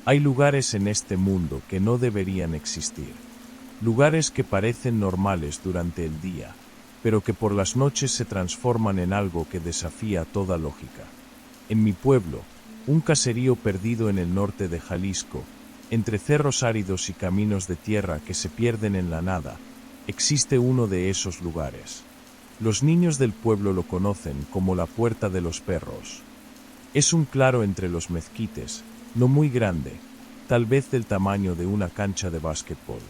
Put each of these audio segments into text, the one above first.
Hay lugares en este mundo que no deberían existir. Lugares que parecen normales durante el día, pero que por las noches se transforman en algo que desafía toda lógica. En mi pueblo, un caserío perdido en el norte de Jalisco, entre cerros áridos y caminos de tierra que se pierden en la nada, existe uno de esos lugares. Los niños del pueblo lo conocen como la Puerta de los Perros. Es un claro entre los mezquites, no muy grande, tal vez del tamaño de una cancha de básquetbol.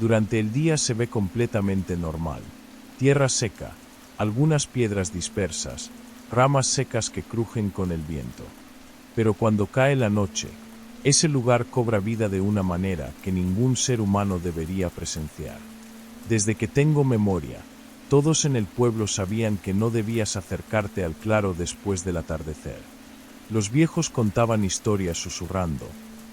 Durante el día se ve completamente normal. Tierra seca, algunas piedras dispersas, ramas secas que crujen con el viento. Pero cuando cae la noche, ese lugar cobra vida de una manera que ningún ser humano debería presenciar. Desde que tengo memoria, todos en el pueblo sabían que no debías acercarte al claro después del atardecer. Los viejos contaban historias susurrando,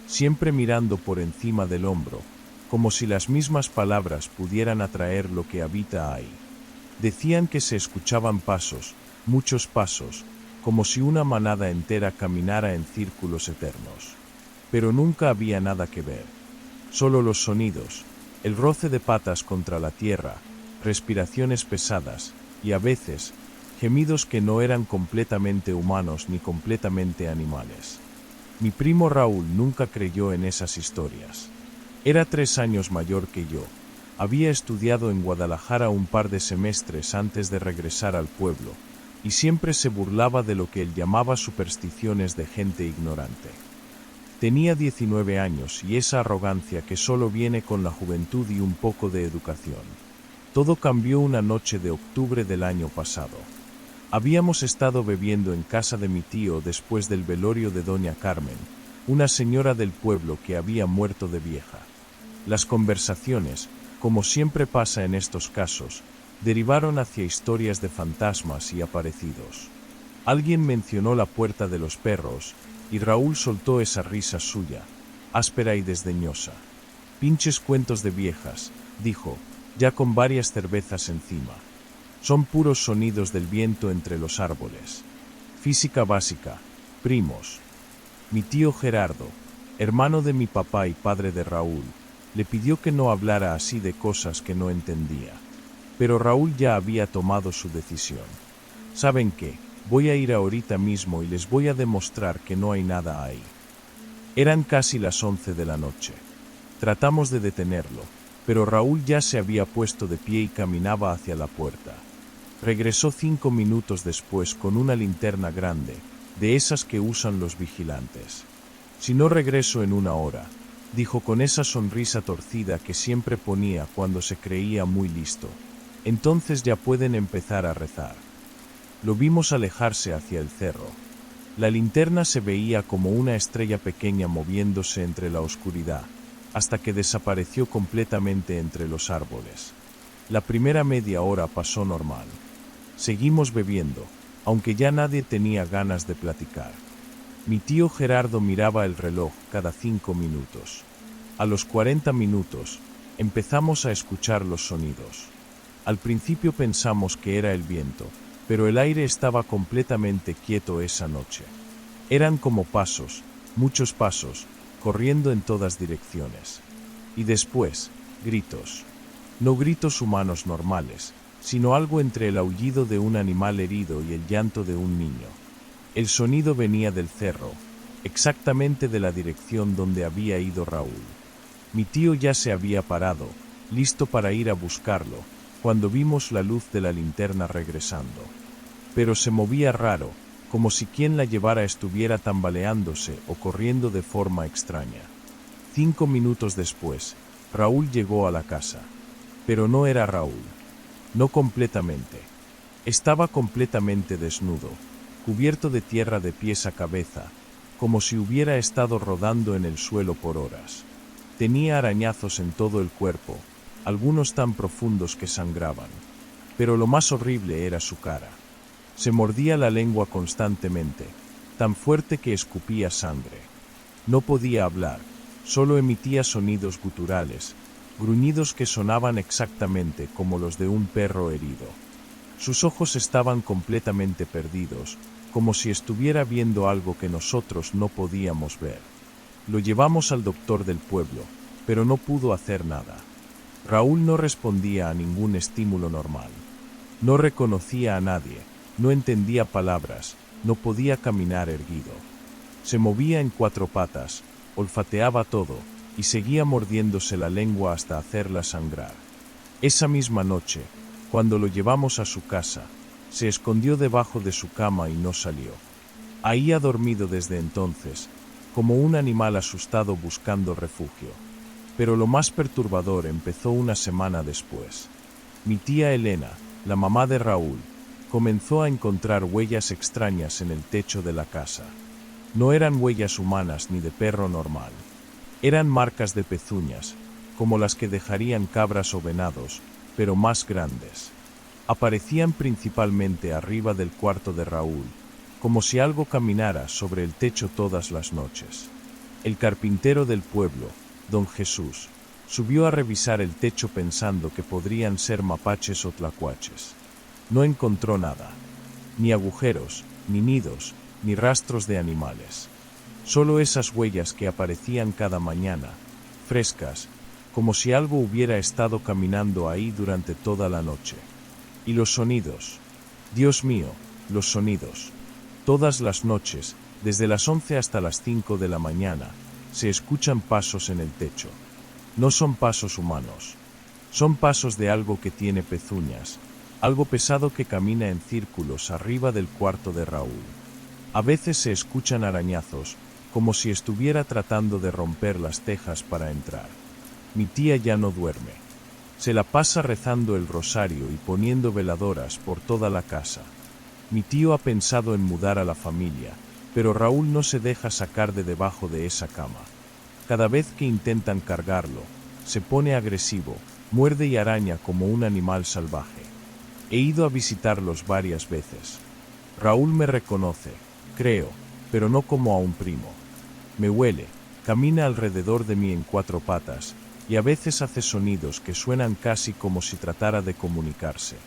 siempre mirando por encima del hombro, como si las mismas palabras pudieran atraer lo que habita ahí. Decían que se escuchaban pasos, muchos pasos, como si una manada entera caminara en círculos eternos. Pero nunca había nada que ver. Solo los sonidos, el roce de patas contra la tierra, respiraciones pesadas, y a veces, gemidos que no eran completamente humanos ni completamente animales. Mi primo Raúl nunca creyó en esas historias. Era 3 años mayor que yo. Había estudiado en Guadalajara un par de semestres antes de regresar al pueblo, y siempre se burlaba de lo que él llamaba supersticiones de gente ignorante. Tenía 19 años y esa arrogancia que solo viene con la juventud y un poco de educación. Todo cambió una noche de octubre del año pasado. Habíamos estado bebiendo en casa de mi tío después del velorio de doña Carmen, una señora del pueblo que había muerto de vieja. Las conversaciones, como siempre pasa en estos casos, derivaron hacia historias de fantasmas y aparecidos. Alguien mencionó la Puerta de los Perros, y Raúl soltó esa risa suya, áspera y desdeñosa. «Pinches cuentos de viejas», dijo, ya con varias cervezas encima. «Son puros sonidos del viento entre los árboles. Física básica, primos». Mi tío Gerardo, hermano de mi papá y padre de Raúl, le pidió que no hablara así de cosas que no entendía. Pero Raúl ya había tomado su decisión. «¿Saben qué? Voy a ir ahorita mismo y les voy a demostrar que no hay nada ahí». Eran casi las 11 de la noche. Tratamos de detenerlo, pero Raúl ya se había puesto de pie y caminaba hacia la puerta. Regresó 5 minutos después con una linterna grande, de esas que usan los vigilantes. «Si no regreso en 1 hora», dijo con esa sonrisa torcida que siempre ponía cuando se creía muy listo, «entonces ya pueden empezar a rezar». Lo vimos alejarse hacia el cerro. La linterna se veía como una estrella pequeña moviéndose entre la oscuridad, hasta que desapareció completamente entre los árboles. La primera media hora pasó normal. Seguimos bebiendo, aunque ya nadie tenía ganas de platicar. Mi tío Gerardo miraba el reloj cada 5 minutos. A los 40 minutos, empezamos a escuchar los sonidos. Al principio pensamos que era el viento, pero el aire estaba completamente quieto esa noche. Eran como pasos, muchos pasos, corriendo en todas direcciones. Y después, gritos. No gritos humanos normales, sino algo entre el aullido de un animal herido y el llanto de un niño. El sonido venía del cerro, exactamente de la dirección donde había ido Raúl. Mi tío ya se había parado, listo para ir a buscarlo, cuando vimos la luz de la linterna regresando. Pero se movía raro, como si quien la llevara estuviera tambaleándose o corriendo de forma extraña. 5 minutos después, Raúl llegó a la casa. Pero no era Raúl. No completamente. Estaba completamente desnudo, cubierto de tierra de pies a cabeza, como si hubiera estado rodando en el suelo por horas. Tenía arañazos en todo el cuerpo, algunos tan profundos que sangraban. Pero lo más horrible era su cara. Se mordía la lengua constantemente, tan fuerte que escupía sangre. No podía hablar, solo emitía sonidos guturales, gruñidos que sonaban exactamente como los de un perro herido. Sus ojos estaban completamente perdidos, como si estuviera viendo algo que nosotros no podíamos ver. Lo llevamos al doctor del pueblo, pero no pudo hacer nada. Raúl no respondía a ningún estímulo normal. No reconocía a nadie, no entendía palabras, no podía caminar erguido. Se movía en cuatro patas, olfateaba todo, y seguía mordiéndose la lengua hasta hacerla sangrar. Esa misma noche, cuando lo llevamos a su casa, se escondió debajo de su cama y no salió. Ahí ha dormido desde entonces, como un animal asustado buscando refugio. Pero lo más perturbador empezó una semana después. Mi tía Elena, la mamá de Raúl, comenzó a encontrar huellas extrañas en el techo de la casa. No eran huellas humanas ni de perro normal. Eran marcas de pezuñas, como las que dejarían cabras o venados, pero más grandes. Aparecían principalmente arriba del cuarto de Raúl, como si algo caminara sobre el techo todas las noches. El carpintero del pueblo, don Jesús, subió a revisar el techo pensando que podrían ser mapaches o tlacuaches. No encontró nada. Ni agujeros, ni nidos, ni rastros de animales. Solo esas huellas que aparecían cada mañana, frescas, como si algo hubiera estado caminando ahí durante toda la noche. Y los sonidos. Dios mío, los sonidos. Todas las noches, desde las 11 hasta las 5 de la mañana, se escuchan pasos en el techo. No son pasos humanos. Son pasos de algo que tiene pezuñas, algo pesado que camina en círculos arriba del cuarto de Raúl. A veces se escuchan arañazos, como si estuviera tratando de romper las tejas para entrar. Mi tía ya no duerme. Se la pasa rezando el rosario y poniendo veladoras por toda la casa. Mi tío ha pensado en mudar a la familia, pero Raúl no se deja sacar de debajo de esa cama. Cada vez que intentan cargarlo, se pone agresivo, muerde y araña como un animal salvaje. He ido a visitarlos varias veces. Raúl me reconoce, creo, pero no como a un primo. Me huele, camina alrededor de mí en cuatro patas, y a veces hace sonidos que suenan casi como si tratara de comunicarse.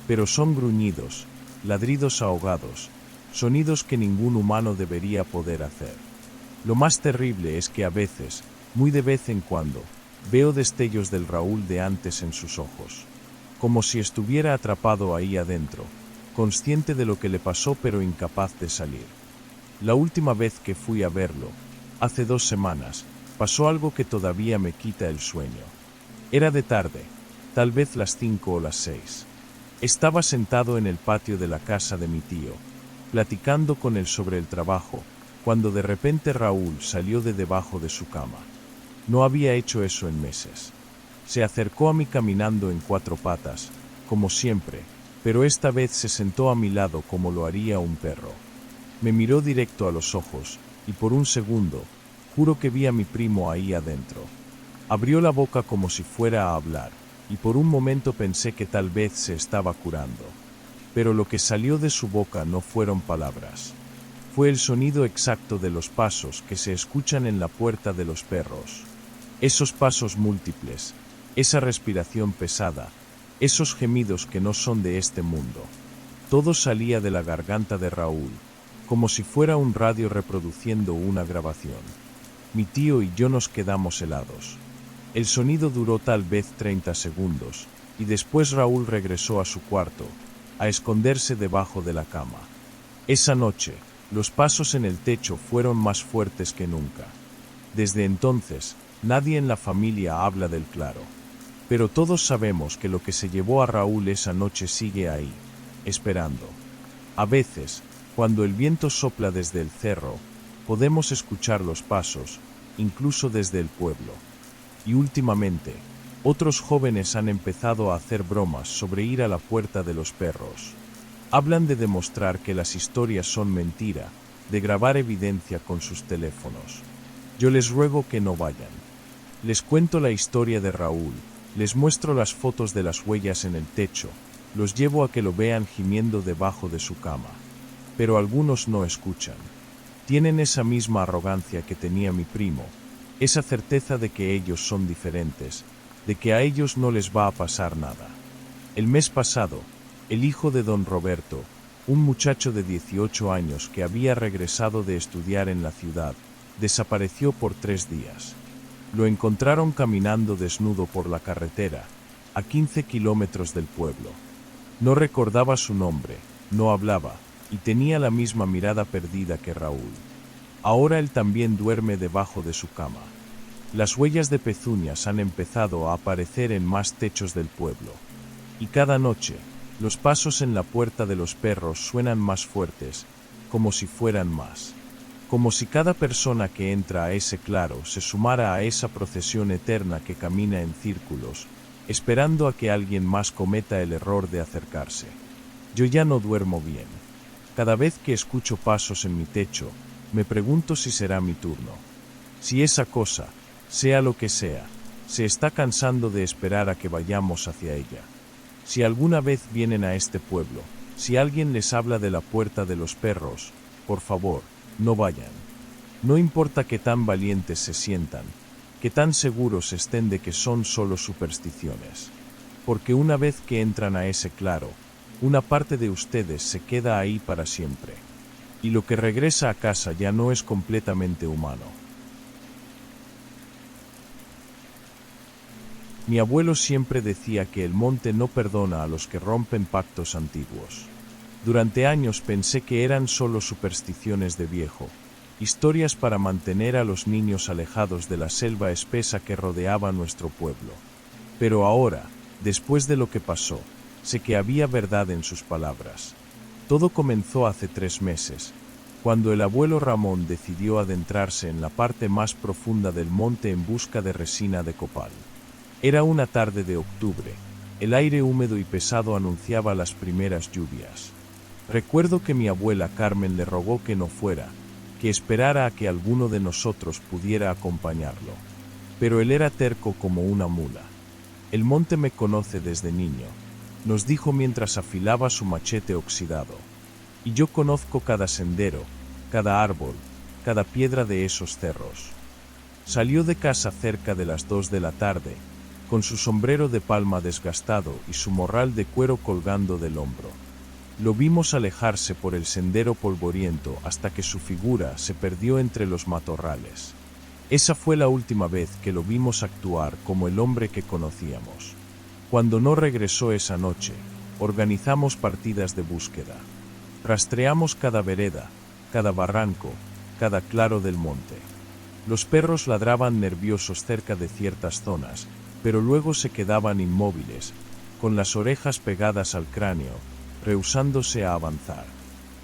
Pero son gruñidos, ladridos ahogados, sonidos que ningún humano debería poder hacer. Lo más terrible es que a veces, muy de vez en cuando, veo destellos del Raúl de antes en sus ojos. Como si estuviera atrapado ahí adentro, consciente de lo que le pasó pero incapaz de salir. La última vez que fui a verlo, hace 2 semanas, pasó algo que todavía me quita el sueño. Era de tarde, tal vez las 5 o las 6. Estaba sentado en el patio de la casa de mi tío, platicando con él sobre el trabajo, cuando de repente Raúl salió de debajo de su cama. No había hecho eso en meses. Se acercó a mí caminando en 4 patas, como siempre, pero esta vez se sentó a mi lado como lo haría un perro. Me miró directo a los ojos, y por un segundo, juro que vi a mi primo ahí adentro. Abrió la boca como si fuera a hablar, y por un momento pensé que tal vez se estaba curando. Pero lo que salió de su boca no fueron palabras. Fue el sonido exacto de los pasos que se escuchan en la puerta de los perros. Esos pasos múltiples, esa respiración pesada, esos gemidos que no son de este mundo. Todo salía de la garganta de Raúl, como si fuera un radio reproduciendo una grabación. Mi tío y yo nos quedamos helados. El sonido duró tal vez 30 segundos, y después Raúl regresó a su cuarto, a esconderse debajo de la cama. Esa noche, los pasos en el techo fueron más fuertes que nunca. Desde entonces, nadie en la familia habla del claro. Pero todos sabemos que lo que se llevó a Raúl esa noche sigue ahí, esperando. A veces, cuando el viento sopla desde el cerro, podemos escuchar los pasos, incluso desde el pueblo. Y últimamente, otros jóvenes han empezado a hacer bromas sobre ir a la puerta de los perros. Hablan de demostrar que las historias son mentira, de grabar evidencia con sus teléfonos. Yo les ruego que no vayan. Les cuento la historia de Raúl, les muestro las fotos de las huellas en el techo, los llevo a que lo vean gimiendo debajo de su cama. Pero algunos no escuchan. Tienen esa misma arrogancia que tenía mi primo, esa certeza de que ellos son diferentes, de que a ellos no les va a pasar nada. El mes pasado, el hijo de don Roberto, un muchacho de 18 años que había regresado de estudiar en la ciudad, Desapareció por 3 días. Lo encontraron caminando desnudo por la carretera, a 15 kilómetros del pueblo. No recordaba su nombre, no hablaba, y tenía la misma mirada perdida que Raúl. Ahora él también duerme debajo de su cama. Las huellas de pezuñas han empezado a aparecer en más techos del pueblo. Y cada noche, los pasos en la puerta de los perros suenan más fuertes, como si fueran más. Como si cada persona que entra a ese claro se sumara a esa procesión eterna que camina en círculos, esperando a que alguien más cometa el error de acercarse. Yo ya no duermo bien. Cada vez que escucho pasos en mi techo, me pregunto si será mi turno. Si esa cosa, sea lo que sea, se está cansando de esperar a que vayamos hacia ella. Si alguna vez vienen a este pueblo, si alguien les habla de la puerta de los perros, por favor, no vayan. No importa qué tan valientes se sientan, qué tan seguros estén de que son solo supersticiones. Porque una vez que entran a ese claro, una parte de ustedes se queda ahí para siempre. Y lo que regresa a casa ya no es completamente humano. Mi abuelo siempre decía que el monte no perdona a los que rompen pactos antiguos. Durante años pensé que eran solo supersticiones de viejo, historias para mantener a los niños alejados de la selva espesa que rodeaba nuestro pueblo. Pero ahora, después de lo que pasó, sé que había verdad en sus palabras. Todo comenzó hace 3 meses, cuando el abuelo Ramón decidió adentrarse en la parte más profunda del monte en busca de resina de copal. Era una tarde de octubre, el aire húmedo y pesado anunciaba las primeras lluvias. Recuerdo que mi abuela Carmen le rogó que no fuera, que esperara a que alguno de nosotros pudiera acompañarlo. Pero él era terco como una mula. El monte me conoce desde niño, nos dijo mientras afilaba su machete oxidado. Y yo conozco cada sendero, cada árbol, cada piedra de esos cerros. Salió de casa cerca de las 2 de la tarde, con su sombrero de palma desgastado y su morral de cuero colgando del hombro. Lo vimos alejarse por el sendero polvoriento hasta que su figura se perdió entre los matorrales. Esa fue la última vez que lo vimos actuar como el hombre que conocíamos. Cuando no regresó esa noche, organizamos partidas de búsqueda. Rastreamos cada vereda, cada barranco, cada claro del monte. Los perros ladraban nerviosos cerca de ciertas zonas, pero luego se quedaban inmóviles, con las orejas pegadas al cráneo, rehusándose a avanzar.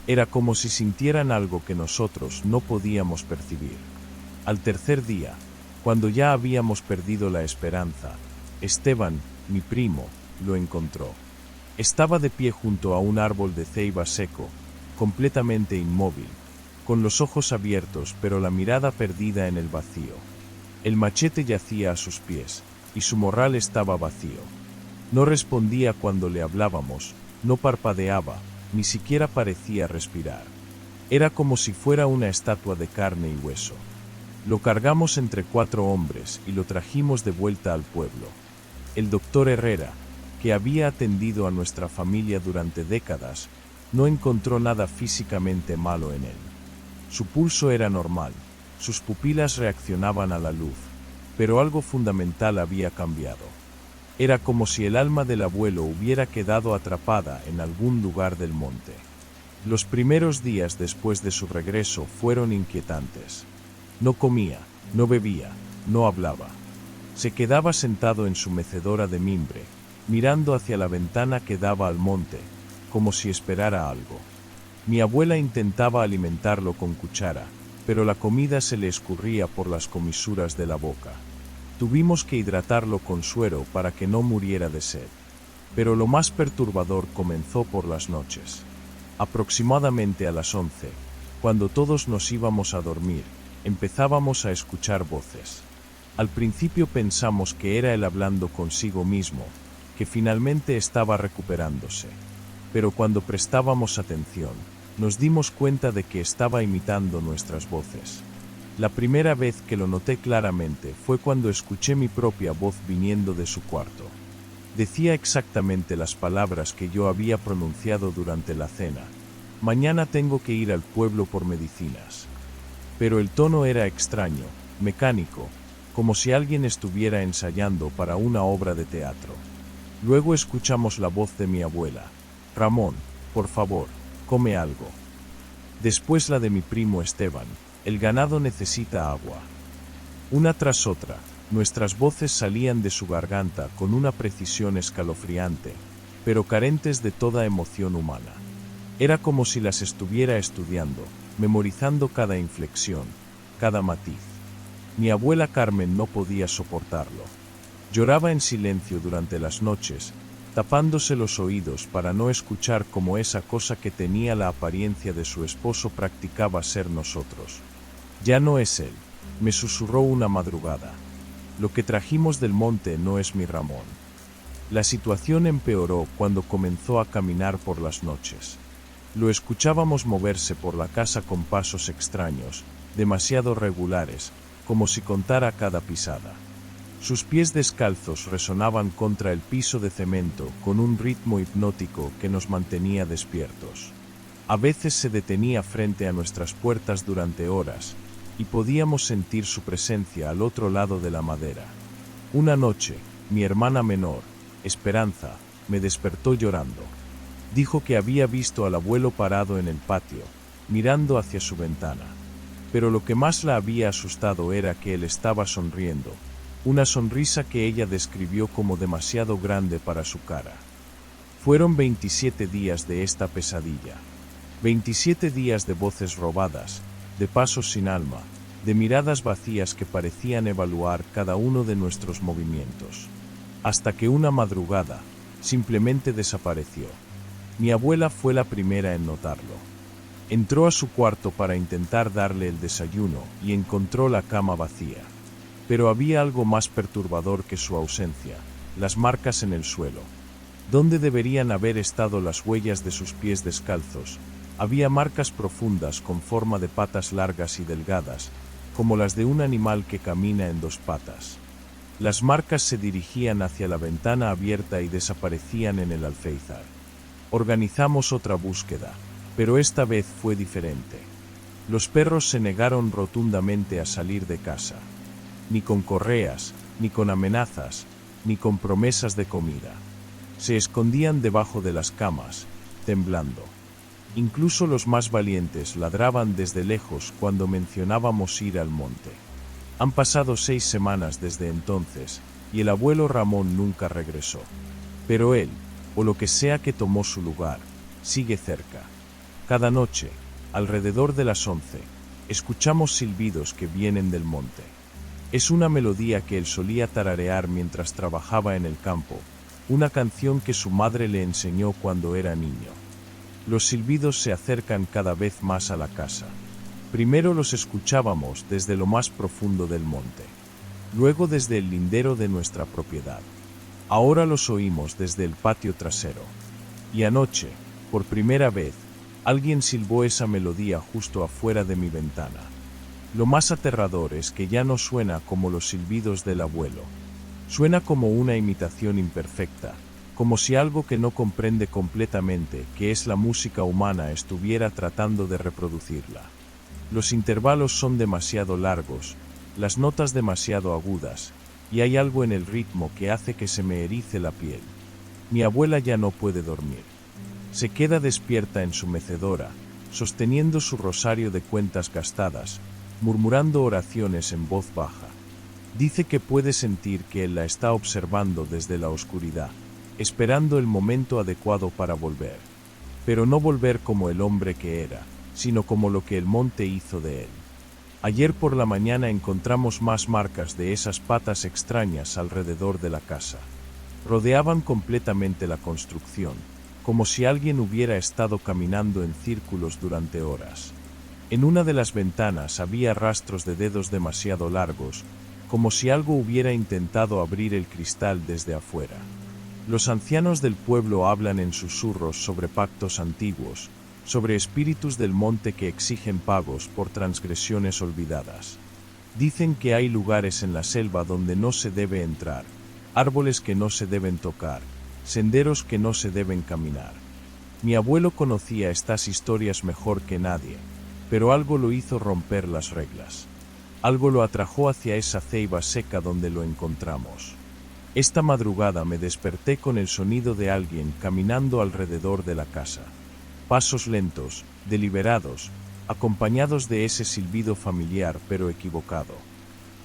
Era como si sintieran algo que nosotros no podíamos percibir. Al tercer día, cuando ya habíamos perdido la esperanza, Esteban, mi primo, lo encontró. Estaba de pie junto a un árbol de ceiba seco, completamente inmóvil, con los ojos abiertos pero la mirada perdida en el vacío. El machete yacía a sus pies, y su morral estaba vacío. No respondía cuando le hablábamos, no parpadeaba, ni siquiera parecía respirar. Era como si fuera una estatua de carne y hueso. Lo cargamos entre 4 hombres y lo trajimos de vuelta al pueblo. El doctor Herrera, que había atendido a nuestra familia durante décadas, no encontró nada físicamente malo en él. Su pulso era normal, sus pupilas reaccionaban a la luz, pero algo fundamental había cambiado. Era como si el alma del abuelo hubiera quedado atrapada en algún lugar del monte. Los primeros días después de su regreso fueron inquietantes. No comía, no bebía, no hablaba. Se quedaba sentado en su mecedora de mimbre, mirando hacia la ventana que daba al monte, como si esperara algo. Mi abuela intentaba alimentarlo con cuchara, pero la comida se le escurría por las comisuras de la boca. Tuvimos que hidratarlo con suero para que no muriera de sed. Pero lo más perturbador comenzó por las noches. Aproximadamente a las 11, cuando todos nos íbamos a dormir, empezábamos a escuchar voces. Al principio pensamos que era él hablando consigo mismo, que finalmente estaba recuperándose. Pero cuando prestábamos atención, nos dimos cuenta de que estaba imitando nuestras voces. La primera vez que lo noté claramente fue cuando escuché mi propia voz viniendo de su cuarto. Decía exactamente las palabras que yo había pronunciado durante la cena. Mañana tengo que ir al pueblo por medicinas. pero el tono era extraño, mecánico, como si alguien estuviera ensayando para una obra de teatro. Luego escuchamos la voz de mi abuela: Ramón, por favor, come algo. Después la de mi primo Esteban: el ganado necesita agua. Una tras otra, nuestras voces salían de su garganta con una precisión escalofriante, pero carentes de toda emoción humana. Era como si las estuviera estudiando, memorizando cada inflexión, cada matiz. Mi abuela Carmen no podía soportarlo. Lloraba en silencio durante las noches, tapándose los oídos para no escuchar cómo esa cosa que tenía la apariencia de su esposo practicaba ser nosotros. Ya no es él, me susurró una madrugada. Lo que trajimos del monte no es mi Ramón. La situación empeoró cuando comenzó a caminar por las noches. Lo escuchábamos moverse por la casa con pasos extraños, demasiado regulares, como si contara cada pisada. Sus pies descalzos resonaban contra el piso de cemento con un ritmo hipnótico que nos mantenía despiertos. A veces se detenía frente a nuestras puertas durante horas, y podíamos sentir su presencia al otro lado de la madera. Una noche, mi hermana menor, Esperanza, me despertó llorando. Dijo que había visto al abuelo parado en el patio, mirando hacia su ventana. Pero lo que más la había asustado era que él estaba sonriendo, una sonrisa que ella describió como demasiado grande para su cara. Fueron 27 días de esta pesadilla. 27 días de voces robadas, de pasos sin alma, de miradas vacías que parecían evaluar cada uno de nuestros movimientos. Hasta que una madrugada, simplemente desapareció. Mi abuela fue la primera en notarlo. Entró a su cuarto para intentar darle el desayuno y encontró la cama vacía. Pero había algo más perturbador que su ausencia: las marcas en el suelo. Donde deberían haber estado las huellas de sus pies descalzos, había marcas profundas con forma de patas largas y delgadas, como las de un animal que camina en dos patas. Las marcas se dirigían hacia la ventana abierta y desaparecían en el alféizar. Organizamos otra búsqueda, pero esta vez fue diferente. Los perros se negaron rotundamente a salir de casa. Ni con correas, ni con amenazas, ni con promesas de comida. Se escondían debajo de las camas, temblando. Incluso los más valientes ladraban desde lejos cuando mencionábamos ir al monte. Han pasado 6 semanas desde entonces, y el abuelo Ramón nunca regresó. Pero él, o lo que sea que tomó su lugar, sigue cerca. Cada noche, alrededor de las 11, escuchamos silbidos que vienen del monte. Es una melodía que él solía tararear mientras trabajaba en el campo, una canción que su madre le enseñó cuando era niño. Los silbidos se acercan cada vez más a la casa. Primero los escuchábamos desde lo más profundo del monte, luego desde el lindero de nuestra propiedad. Ahora los oímos desde el patio trasero. Y anoche, por primera vez, alguien silbó esa melodía justo afuera de mi ventana. Lo más aterrador es que ya no suena como los silbidos del abuelo. Suena como una imitación imperfecta, como si algo que no comprende completamente que es la música humana estuviera tratando de reproducirla. Los intervalos son demasiado largos, las notas demasiado agudas, y hay algo en el ritmo que hace que se me erice la piel. Mi abuela ya no puede dormir. Se queda despierta en su mecedora, sosteniendo su rosario de cuentas gastadas, murmurando oraciones en voz baja. Dice que puede sentir que él la está observando desde la oscuridad, esperando el momento adecuado para volver. Pero no volver como el hombre que era, sino como lo que el monte hizo de él. Ayer por la mañana encontramos más marcas de esas patas extrañas alrededor de la casa. Rodeaban completamente la construcción, como si alguien hubiera estado caminando en círculos durante horas. En una de las ventanas había rastros de dedos demasiado largos, como si algo hubiera intentado abrir el cristal desde afuera. Los ancianos del pueblo hablan en susurros sobre pactos antiguos, sobre espíritus del monte que exigen pagos por transgresiones olvidadas. Dicen que hay lugares en la selva donde no se debe entrar, árboles que no se deben tocar, senderos que no se deben caminar. Mi abuelo conocía estas historias mejor que nadie, pero algo lo hizo romper las reglas. Algo lo atrajo hacia esa ceiba seca donde lo encontramos. Esta madrugada me desperté con el sonido de alguien caminando alrededor de la casa. Pasos lentos, deliberados, acompañados de ese silbido familiar pero equivocado.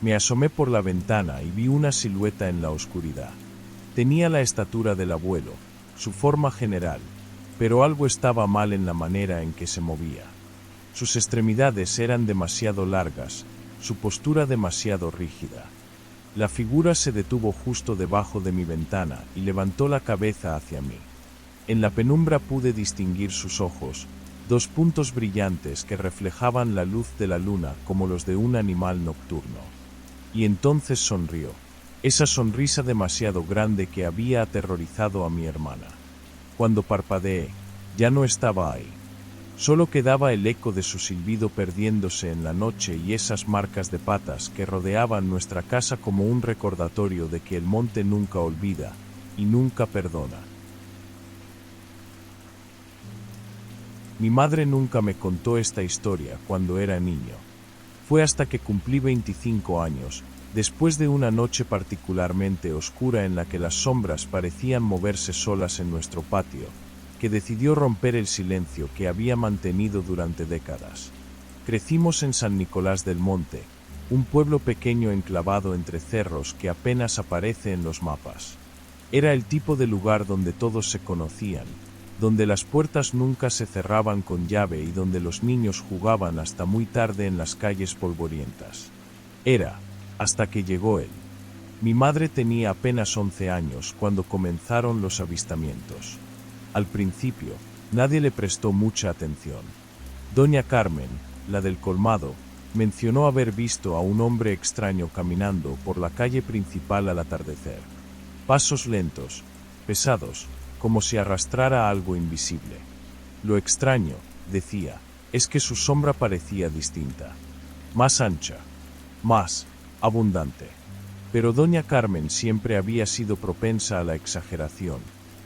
Me asomé por la ventana y vi una silueta en la oscuridad. Tenía la estatura del abuelo, su forma general, pero algo estaba mal en la manera en que se movía. Sus extremidades eran demasiado largas, su postura demasiado rígida. La figura se detuvo justo debajo de mi ventana y levantó la cabeza hacia mí. En la penumbra pude distinguir sus ojos, dos puntos brillantes que reflejaban la luz de la luna como los de un animal nocturno. Y entonces sonrió, esa sonrisa demasiado grande que había aterrorizado a mi hermana. Cuando parpadeé, ya no estaba ahí. Solo quedaba el eco de su silbido perdiéndose en la noche y esas marcas de patas que rodeaban nuestra casa como un recordatorio de que el monte nunca olvida y nunca perdona. Mi madre nunca me contó esta historia cuando era niño. Fue hasta que cumplí 25 años, después de una noche particularmente oscura en la que las sombras parecían moverse solas en nuestro patio, que decidió romper el silencio que había mantenido durante décadas. Crecimos en San Nicolás del Monte, un pueblo pequeño enclavado entre cerros que apenas aparece en los mapas. Era el tipo de lugar donde todos se conocían, donde las puertas nunca se cerraban con llave y donde los niños jugaban hasta muy tarde en las calles polvorientas. Era, hasta que llegó él. Mi madre tenía apenas 11 años cuando comenzaron los avistamientos. Al principio, nadie le prestó mucha atención. Doña Carmen, la del colmado, mencionó haber visto a un hombre extraño caminando por la calle principal al atardecer. Pasos lentos, pesados, como si arrastrara algo invisible. Lo extraño, decía, es que su sombra parecía distinta. Más ancha, más abundante. Pero doña Carmen siempre había sido propensa a la exageración,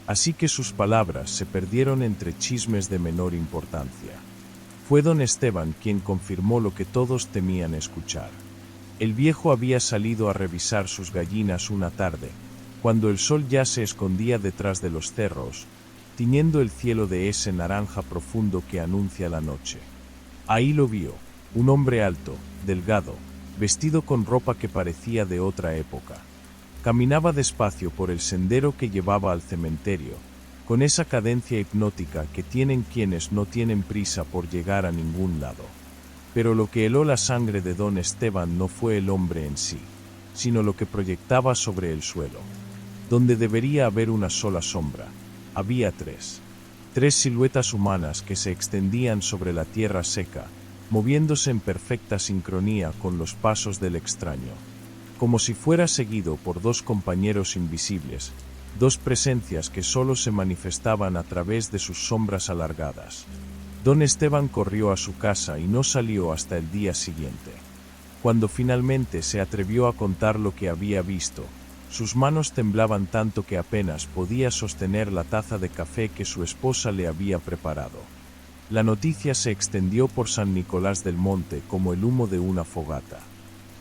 así que sus palabras se perdieron entre chismes de menor importancia. Fue don Esteban quien confirmó lo que todos temían escuchar. El viejo había salido a revisar sus gallinas una tarde, cuando el sol ya se escondía detrás de los cerros, tiñendo el cielo de ese naranja profundo que anuncia la noche. Ahí lo vio, un hombre alto, delgado, vestido con ropa que parecía de otra época. Caminaba despacio por el sendero que llevaba al cementerio, con esa cadencia hipnótica que tienen quienes no tienen prisa por llegar a ningún lado. Pero lo que heló la sangre de don Esteban no fue el hombre en sí, sino lo que proyectaba sobre el suelo. Donde debería haber una sola sombra, había tres. Tres siluetas humanas que se extendían sobre la tierra seca, moviéndose en perfecta sincronía con los pasos del extraño. Como si fuera seguido por dos compañeros invisibles, dos presencias que solo se manifestaban a través de sus sombras alargadas. Don Esteban corrió a su casa y no salió hasta el día siguiente. Cuando finalmente se atrevió a contar lo que había visto, sus manos temblaban tanto que apenas podía sostener la taza de café que su esposa le había preparado. La noticia se extendió por San Nicolás del Monte como el humo de una fogata.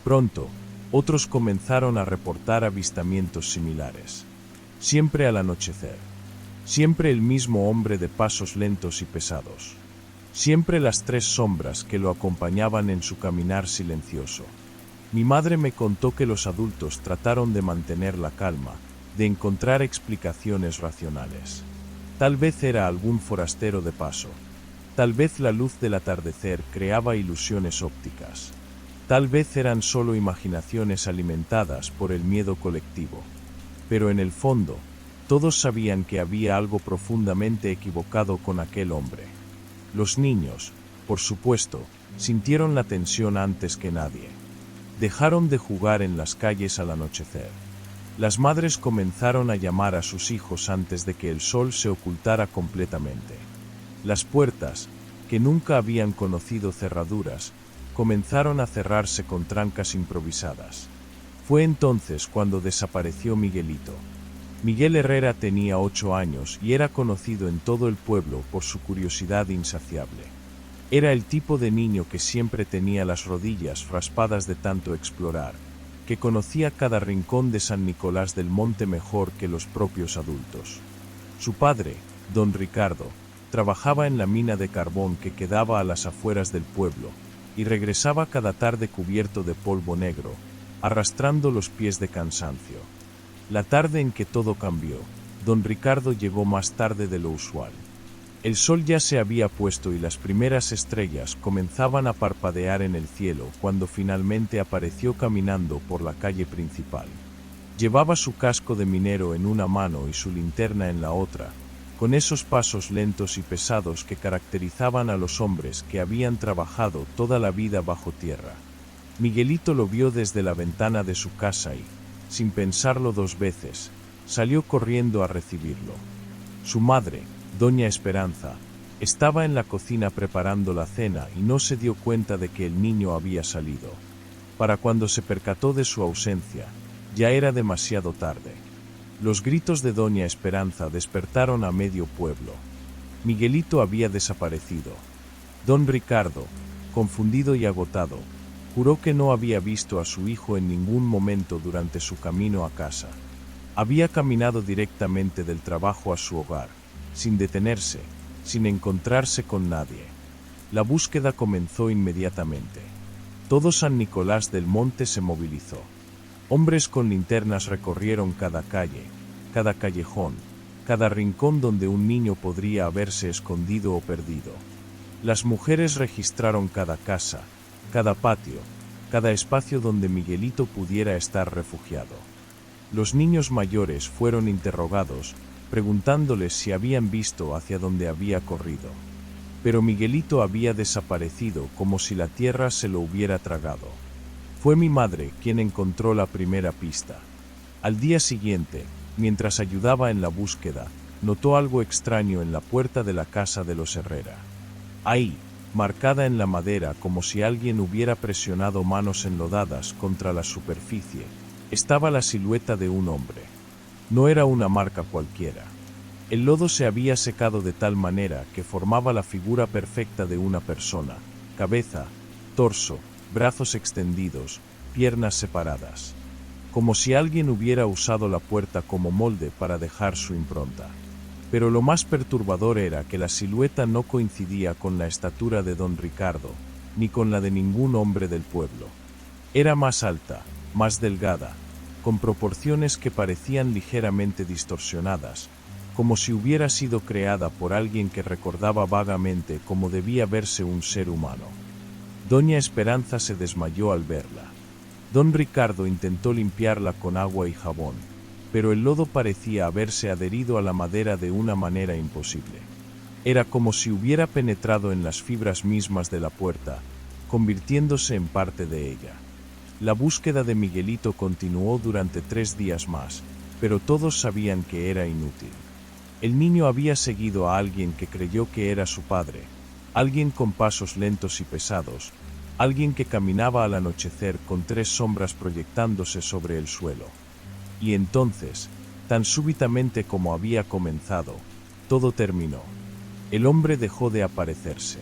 Pronto, otros comenzaron a reportar avistamientos similares. Siempre al anochecer. Siempre el mismo hombre de pasos lentos y pesados. Siempre las tres sombras que lo acompañaban en su caminar silencioso. Mi madre me contó que los adultos trataron de mantener la calma, de encontrar explicaciones racionales. Tal vez era algún forastero de paso. Tal vez la luz del atardecer creaba ilusiones ópticas. Tal vez eran solo imaginaciones alimentadas por el miedo colectivo. Pero en el fondo, todos sabían que había algo profundamente equivocado con aquel hombre. Los niños, por supuesto, sintieron la tensión antes que nadie. Dejaron de jugar en las calles al anochecer. Las madres comenzaron a llamar a sus hijos antes de que el sol se ocultara completamente. Las puertas, que nunca habían conocido cerraduras, comenzaron a cerrarse con trancas improvisadas. Fue entonces cuando desapareció Miguelito. Miguel Herrera tenía 8 años y era conocido en todo el pueblo por su curiosidad insaciable. Era el tipo de niño que siempre tenía las rodillas raspadas de tanto explorar, que conocía cada rincón de San Nicolás del Monte mejor que los propios adultos. Su padre, don Ricardo, trabajaba en la mina de carbón que quedaba a las afueras del pueblo, y regresaba cada tarde cubierto de polvo negro, arrastrando los pies de cansancio. La tarde en que todo cambió, don Ricardo llegó más tarde de lo usual. El sol ya se había puesto y las primeras estrellas comenzaban a parpadear en el cielo cuando finalmente apareció caminando por la calle principal. Llevaba su casco de minero en una mano y su linterna en la otra, con esos pasos lentos y pesados que caracterizaban a los hombres que habían trabajado toda la vida bajo tierra. Miguelito lo vio desde la ventana de su casa y, sin pensarlo dos veces, salió corriendo a recibirlo. Su madre, doña Esperanza, estaba en la cocina preparando la cena y no se dio cuenta de que el niño había salido. Para cuando se percató de su ausencia, ya era demasiado tarde. Los gritos de doña Esperanza despertaron a medio pueblo. Miguelito había desaparecido. Don Ricardo, confundido y agotado, juró que no había visto a su hijo en ningún momento durante su camino a casa. Había caminado directamente del trabajo a su hogar, sin detenerse, sin encontrarse con nadie. La búsqueda comenzó inmediatamente. Todo San Nicolás del Monte se movilizó. Hombres con linternas recorrieron cada calle, cada callejón, cada rincón donde un niño podría haberse escondido o perdido. Las mujeres registraron cada casa, cada patio, cada espacio donde Miguelito pudiera estar refugiado. Los niños mayores fueron interrogados, preguntándoles si habían visto hacia dónde había corrido. Pero Miguelito había desaparecido como si la tierra se lo hubiera tragado. Fue mi madre quien encontró la primera pista. Al día siguiente, mientras ayudaba en la búsqueda, notó algo extraño en la puerta de la casa de los Herrera. Ahí, marcada en la madera como si alguien hubiera presionado manos enlodadas contra la superficie, estaba la silueta de un hombre. No era una marca cualquiera. El lodo se había secado de tal manera que formaba la figura perfecta de una persona: cabeza, torso, brazos extendidos, piernas separadas. Como si alguien hubiera usado la puerta como molde para dejar su impronta. Pero lo más perturbador era que la silueta no coincidía con la estatura de don Ricardo, ni con la de ningún hombre del pueblo. Era más alta, más delgada, con proporciones que parecían ligeramente distorsionadas, como si hubiera sido creada por alguien que recordaba vagamente cómo debía verse un ser humano. Doña Esperanza se desmayó al verla. Don Ricardo intentó limpiarla con agua y jabón, pero el lodo parecía haberse adherido a la madera de una manera imposible. Era como si hubiera penetrado en las fibras mismas de la puerta, convirtiéndose en parte de ella. La búsqueda de Miguelito continuó durante 3 días más, pero todos sabían que era inútil. El niño había seguido a alguien que creyó que era su padre, alguien con pasos lentos y pesados, alguien que caminaba al anochecer con 3 sombras proyectándose sobre el suelo. Y entonces, tan súbitamente como había comenzado, todo terminó. El hombre dejó de aparecerse.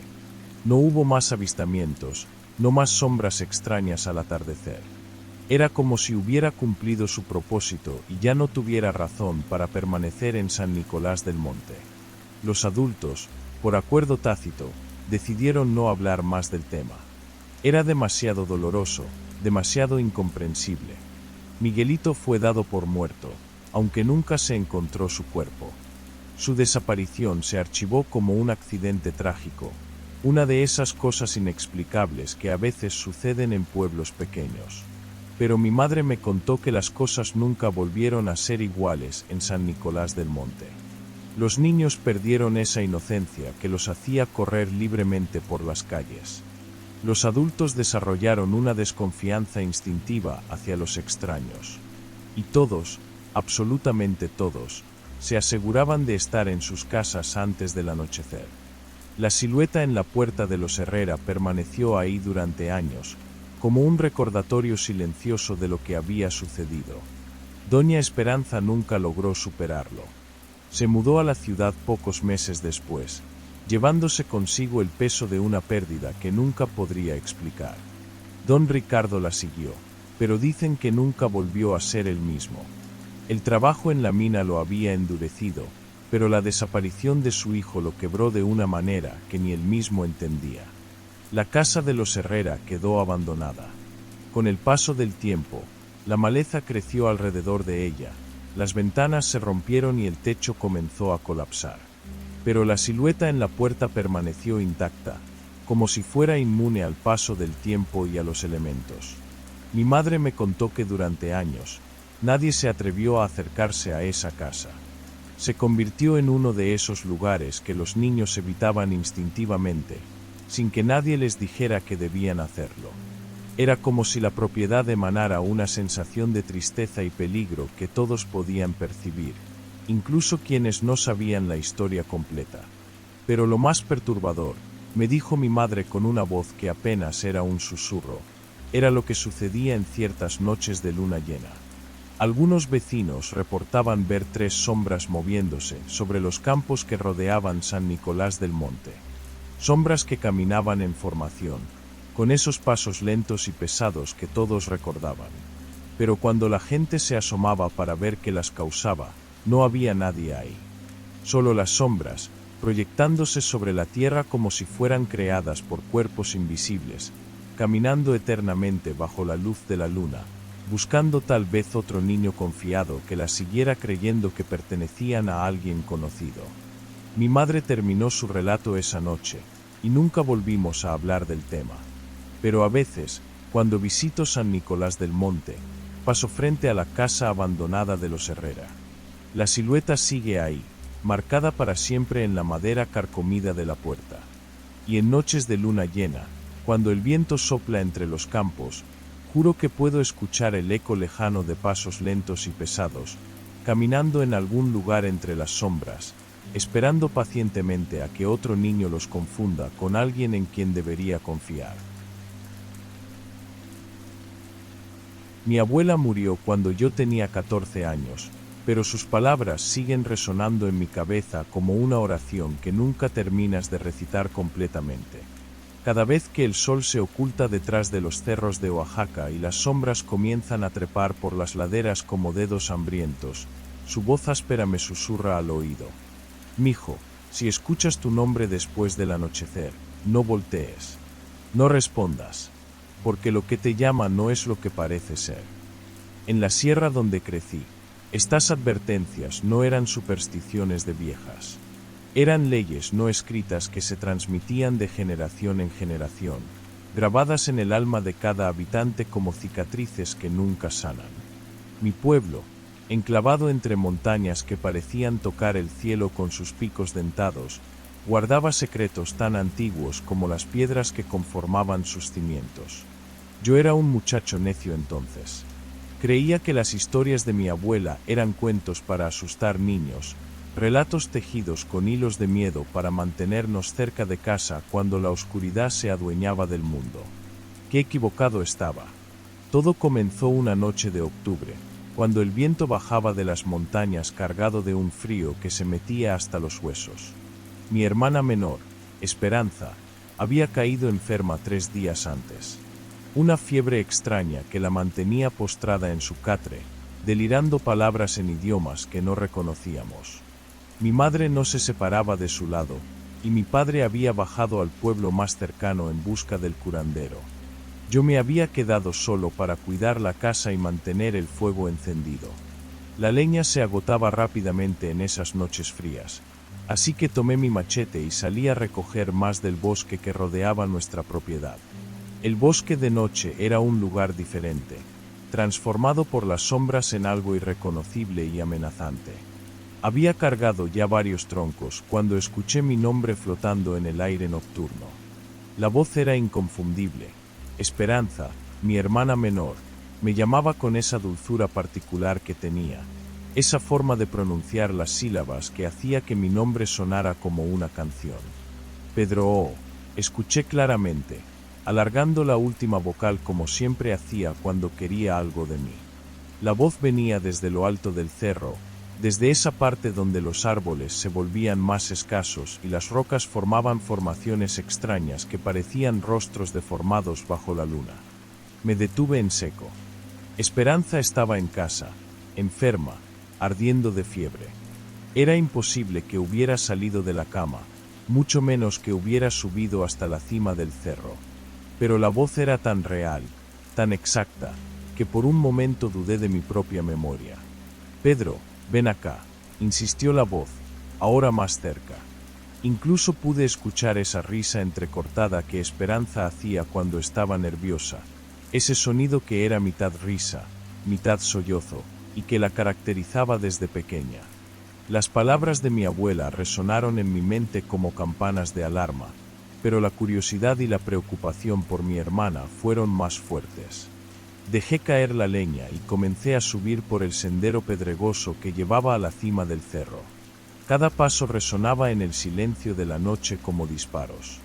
No hubo más avistamientos, no más sombras extrañas al atardecer. Era como si hubiera cumplido su propósito y ya no tuviera razón para permanecer en San Nicolás del Monte. Los adultos, por acuerdo tácito, decidieron no hablar más del tema. Era demasiado doloroso, demasiado incomprensible. Miguelito fue dado por muerto, aunque nunca se encontró su cuerpo. Su desaparición se archivó como un accidente trágico, una de esas cosas inexplicables que a veces suceden en pueblos pequeños. Pero mi madre me contó que las cosas nunca volvieron a ser iguales en San Nicolás del Monte. Los niños perdieron esa inocencia que los hacía correr libremente por las calles. Los adultos desarrollaron una desconfianza instintiva hacia los extraños. Y todos, absolutamente todos, se aseguraban de estar en sus casas antes del anochecer. La silueta en la puerta de los Herrera permaneció ahí durante años, como un recordatorio silencioso de lo que había sucedido. Doña Esperanza nunca logró superarlo. Se mudó a la ciudad pocos meses después, llevándose consigo el peso de una pérdida que nunca podría explicar. Don Ricardo la siguió, pero dicen que nunca volvió a ser el mismo. El trabajo en la mina lo había endurecido, pero la desaparición de su hijo lo quebró de una manera que ni él mismo entendía. La casa de los Herrera quedó abandonada. Con el paso del tiempo, la maleza creció alrededor de ella, las ventanas se rompieron y el techo comenzó a colapsar. Pero la silueta en la puerta permaneció intacta, como si fuera inmune al paso del tiempo y a los elementos. Mi madre me contó que durante años, nadie se atrevió a acercarse a esa casa. Se convirtió en uno de esos lugares que los niños evitaban instintivamente, sin que nadie les dijera que debían hacerlo. Era como si la propiedad emanara una sensación de tristeza y peligro que todos podían percibir, incluso quienes no sabían la historia completa. Pero lo más perturbador, me dijo mi madre con una voz que apenas era un susurro, era lo que sucedía en ciertas noches de luna llena. Algunos vecinos reportaban ver 3 sombras moviéndose sobre los campos que rodeaban San Nicolás del Monte. Sombras que caminaban en formación, con esos pasos lentos y pesados que todos recordaban. Pero cuando la gente se asomaba para ver qué las causaba, no había nadie ahí. Solo las sombras, proyectándose sobre la tierra como si fueran creadas por cuerpos invisibles, caminando eternamente bajo la luz de la luna, buscando tal vez otro niño confiado que las siguiera creyendo que pertenecían a alguien conocido. Mi madre terminó su relato esa noche, y nunca volvimos a hablar del tema. Pero a veces, cuando visito San Nicolás del Monte, paso frente a la casa abandonada de los Herrera. La silueta sigue ahí, marcada para siempre en la madera carcomida de la puerta. Y en noches de luna llena, cuando el viento sopla entre los campos, juro que puedo escuchar el eco lejano de pasos lentos y pesados, caminando en algún lugar entre las sombras, esperando pacientemente a que otro niño los confunda con alguien en quien debería confiar. Mi abuela murió cuando yo tenía 14 años, pero sus palabras siguen resonando en mi cabeza como una oración que nunca terminas de recitar completamente. Cada vez que el sol se oculta detrás de los cerros de Oaxaca y las sombras comienzan a trepar por las laderas como dedos hambrientos, su voz áspera me susurra al oído. Mijo, si escuchas tu nombre después del anochecer, no voltees. No respondas, porque lo que te llama no es lo que parece ser. En la sierra donde crecí, estas advertencias no eran supersticiones de viejas. Eran leyes no escritas que se transmitían de generación en generación, grabadas en el alma de cada habitante como cicatrices que nunca sanan. Mi pueblo, enclavado entre montañas que parecían tocar el cielo con sus picos dentados, guardaba secretos tan antiguos como las piedras que conformaban sus cimientos. Yo era un muchacho necio entonces. Creía que las historias de mi abuela eran cuentos para asustar niños, relatos tejidos con hilos de miedo para mantenernos cerca de casa cuando la oscuridad se adueñaba del mundo. Qué equivocado estaba. Todo comenzó una noche de octubre, cuando el viento bajaba de las montañas cargado de un frío que se metía hasta los huesos. Mi hermana menor, Esperanza, había caído enferma 3 días antes. Una fiebre extraña que la mantenía postrada en su catre, delirando palabras en idiomas que no reconocíamos. Mi madre no se separaba de su lado, y mi padre había bajado al pueblo más cercano en busca del curandero. Yo me había quedado solo para cuidar la casa y mantener el fuego encendido. La leña se agotaba rápidamente en esas noches frías, así que tomé mi machete y salí a recoger más del bosque que rodeaba nuestra propiedad. El bosque de noche era un lugar diferente, transformado por las sombras en algo irreconocible y amenazante. Había cargado ya varios troncos cuando escuché mi nombre flotando en el aire nocturno. La voz era inconfundible. Esperanza, mi hermana menor, me llamaba con esa dulzura particular que tenía, esa forma de pronunciar las sílabas que hacía que mi nombre sonara como una canción. Pedro, escuché claramente, alargando la última vocal como siempre hacía cuando quería algo de mí. La voz venía desde lo alto del cerro, Desde esa parte donde los árboles se volvían más escasos y las rocas formaban formaciones extrañas que parecían rostros deformados bajo la luna. Me detuve en seco. Esperanza estaba en casa, enferma, ardiendo de fiebre. Era imposible que hubiera salido de la cama, mucho menos que hubiera subido hasta la cima del cerro. Pero la voz era tan real, tan exacta, que por un momento dudé de mi propia memoria. «Pedro, ven acá», insistió la voz, ahora más cerca. Incluso pude escuchar esa risa entrecortada que Esperanza hacía cuando estaba nerviosa, ese sonido que era mitad risa, mitad sollozo, y que la caracterizaba desde pequeña. Las palabras de mi abuela resonaron en mi mente como campanas de alarma, pero la curiosidad y la preocupación por mi hermana fueron más fuertes. Dejé caer la leña y comencé a subir por el sendero pedregoso que llevaba a la cima del cerro. Cada paso resonaba en el silencio de la noche como disparos.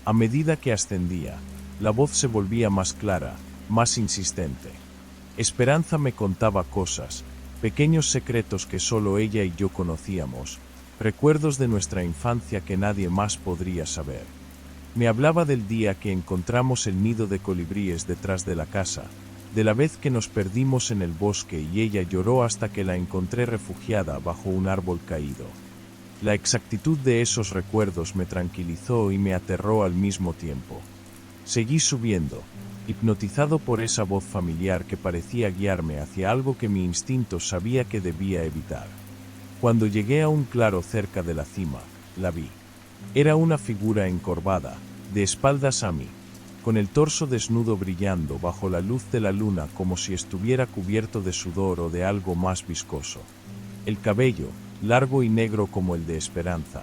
A medida que ascendía, la voz se volvía más clara, más insistente. Esperanza me contaba cosas, pequeños secretos que solo ella y yo conocíamos, recuerdos de nuestra infancia que nadie más podría saber. Me hablaba del día que encontramos el nido de colibríes detrás de la casa, de la vez que nos perdimos en el bosque y ella lloró hasta que la encontré refugiada bajo un árbol caído. La exactitud de esos recuerdos me tranquilizó y me aterró al mismo tiempo. Seguí subiendo, hipnotizado por esa voz familiar que parecía guiarme hacia algo que mi instinto sabía que debía evitar. Cuando llegué a un claro cerca de la cima, la vi. Era una figura encorvada, de espaldas a mí, con el torso desnudo brillando bajo la luz de la luna como si estuviera cubierto de sudor o de algo más viscoso. El cabello, largo y negro como el de Esperanza,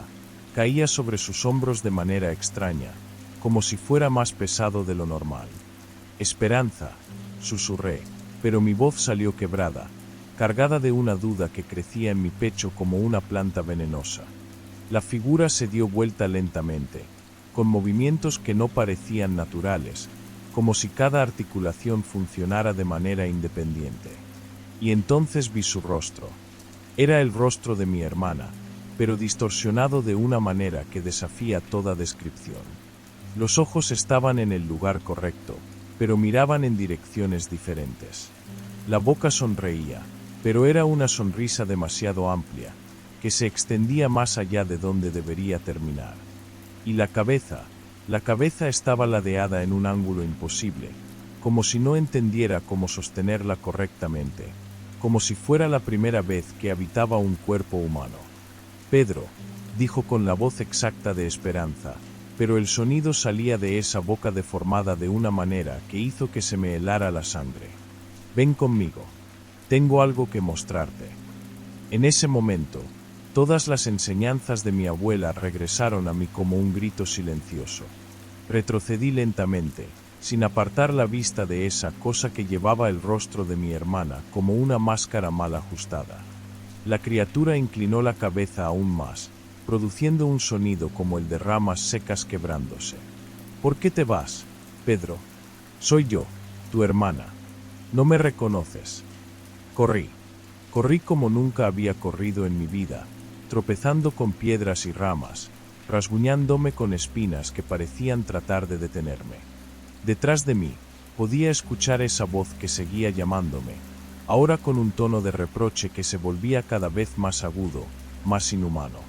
caía sobre sus hombros de manera extraña, como si fuera más pesado de lo normal. «Esperanza», susurré, pero mi voz salió quebrada, cargada de una duda que crecía en mi pecho como una planta venenosa. La figura se dio vuelta lentamente, con movimientos que no parecían naturales, como si cada articulación funcionara de manera independiente. Y entonces vi su rostro. Era el rostro de mi hermana, pero distorsionado de una manera que desafía toda descripción. Los ojos estaban en el lugar correcto, pero miraban en direcciones diferentes. La boca sonreía, pero era una sonrisa demasiado amplia, que se extendía más allá de donde debería terminar. Y la cabeza estaba ladeada en un ángulo imposible, como si no entendiera cómo sostenerla correctamente, como si fuera la primera vez que habitaba un cuerpo humano. «Pedro», dijo con la voz exacta de Esperanza, pero el sonido salía de esa boca deformada de una manera que hizo que se me helara la sangre. «Ven conmigo. Tengo algo que mostrarte». En ese momento, todas las enseñanzas de mi abuela regresaron a mí como un grito silencioso. Retrocedí lentamente, sin apartar la vista de esa cosa que llevaba el rostro de mi hermana como una máscara mal ajustada. La criatura inclinó la cabeza aún más, produciendo un sonido como el de ramas secas quebrándose. «¿Por qué te vas, Pedro? Soy yo, tu hermana. No me reconoces». Corrí. Corrí como nunca había corrido en mi vida, tropezando con piedras y ramas, rasguñándome con espinas que parecían tratar de detenerme. Detrás de mí, podía escuchar esa voz que seguía llamándome, ahora con un tono de reproche que se volvía cada vez más agudo, más inhumano.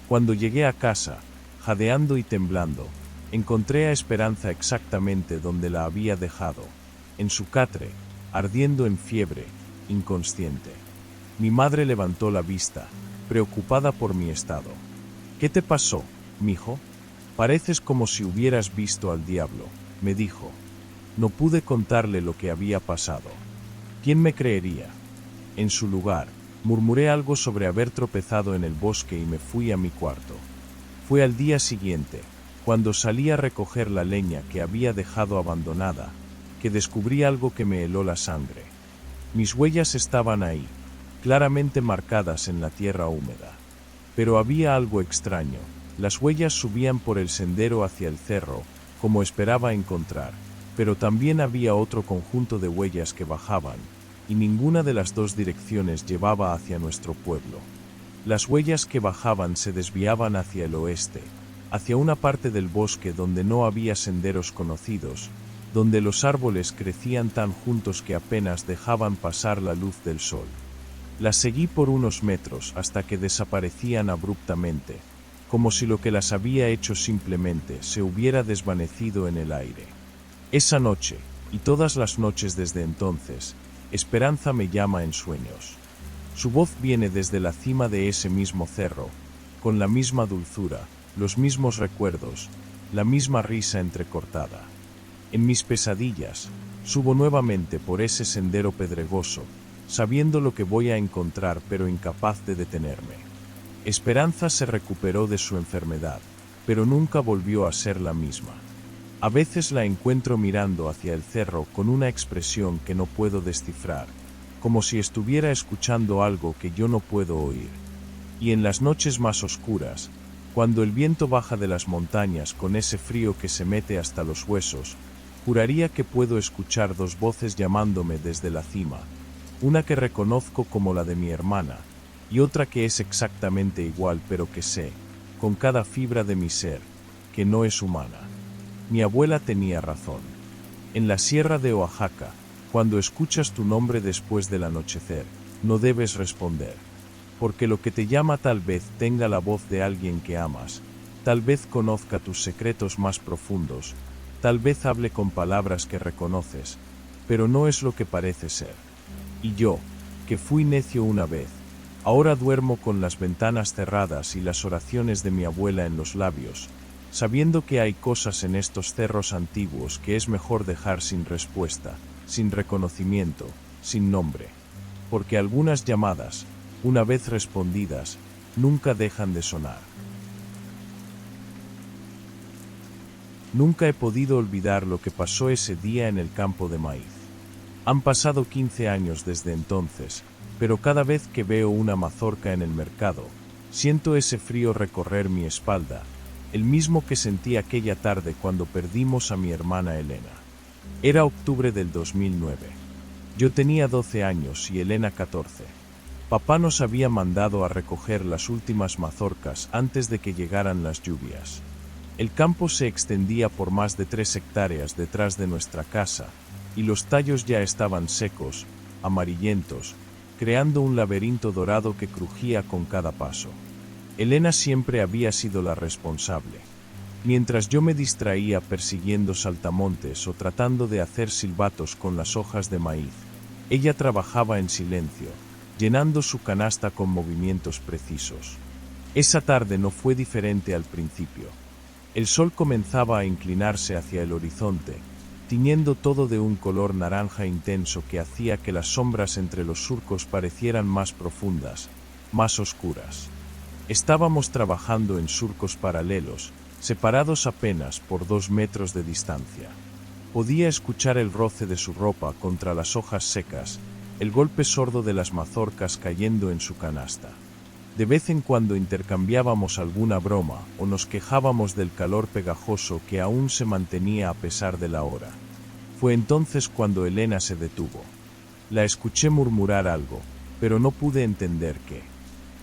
Cuando llegué a casa, jadeando y temblando, encontré a Esperanza exactamente donde la había dejado, en su catre, ardiendo en fiebre, inconsciente. Mi madre levantó la vista, preocupada por mi estado. «¿Qué te pasó, mijo? Pareces como si hubieras visto al diablo», me dijo. No pude contarle lo que había pasado. ¿Quién me creería? En su lugar, murmuré algo sobre haber tropezado en el bosque y me fui a mi cuarto. Fue al día siguiente, cuando salí a recoger la leña que había dejado abandonada, que descubrí algo que me heló la sangre. Mis huellas estaban ahí, claramente marcadas en la tierra húmeda. Pero había algo extraño. Las huellas subían por el sendero hacia el cerro, como esperaba encontrar, pero también había otro conjunto de huellas que bajaban, y ninguna de las dos direcciones llevaba hacia nuestro pueblo. Las huellas que bajaban se desviaban hacia el oeste, hacia una parte del bosque donde no había senderos conocidos, donde los árboles crecían tan juntos que apenas dejaban pasar la luz del sol. Las seguí por unos metros hasta que desaparecían abruptamente, como si lo que las había hecho simplemente se hubiera desvanecido en el aire. Esa noche, y todas las noches desde entonces, Esperanza me llama en sueños. Su voz viene desde la cima de ese mismo cerro, con la misma dulzura, los mismos recuerdos, la misma risa entrecortada. En mis pesadillas, subo nuevamente por ese sendero pedregoso, sabiendo lo que voy a encontrar pero incapaz de detenerme. Esperanza se recuperó de su enfermedad, pero nunca volvió a ser la misma. A veces la encuentro mirando hacia el cerro con una expresión que no puedo descifrar, como si estuviera escuchando algo que yo no puedo oír. Y en las noches más oscuras, cuando el viento baja de las montañas con ese frío que se mete hasta los huesos, juraría que puedo escuchar dos voces llamándome desde la cima, una que reconozco como la de mi hermana, y otra que es exactamente igual pero que sé, con cada fibra de mi ser, que no es humana. Mi abuela tenía razón. En la sierra de Oaxaca, cuando escuchas tu nombre después del anochecer, no debes responder, porque lo que te llama tal vez tenga la voz de alguien que amas, tal vez conozca tus secretos más profundos, tal vez hable con palabras que reconoces, pero no es lo que parece ser. Y yo, que fui necio una vez, ahora duermo con las ventanas cerradas y las oraciones de mi abuela en los labios, sabiendo que hay cosas en estos cerros antiguos que es mejor dejar sin respuesta, sin reconocimiento, sin nombre. Porque algunas llamadas, una vez respondidas, nunca dejan de sonar. Nunca he podido olvidar lo que pasó ese día en el campo de maíz. Han pasado 15 años desde entonces, pero cada vez que veo una mazorca en el mercado, siento ese frío recorrer mi espalda, el mismo que sentí aquella tarde cuando perdimos a mi hermana Elena. Era octubre del 2009. Yo tenía 12 años y Elena 14. Papá nos había mandado a recoger las últimas mazorcas antes de que llegaran las lluvias. El campo se extendía por más de 3 hectáreas detrás de nuestra casa, y los tallos ya estaban secos, amarillentos, creando un laberinto dorado que crujía con cada paso. Elena siempre había sido la responsable. Mientras yo me distraía persiguiendo saltamontes o tratando de hacer silbatos con las hojas de maíz, ella trabajaba en silencio, llenando su canasta con movimientos precisos. Esa tarde no fue diferente al principio. El sol comenzaba a inclinarse hacia el horizonte, tiñendo todo de un color naranja intenso que hacía que las sombras entre los surcos parecieran más profundas, más oscuras. Estábamos trabajando en surcos paralelos, separados apenas por 2 metros de distancia. Podía escuchar el roce de su ropa contra las hojas secas, el golpe sordo de las mazorcas cayendo en su canasta. De vez en cuando intercambiábamos alguna broma o nos quejábamos del calor pegajoso que aún se mantenía a pesar de la hora. Fue entonces cuando Elena se detuvo. La escuché murmurar algo, pero no pude entender qué.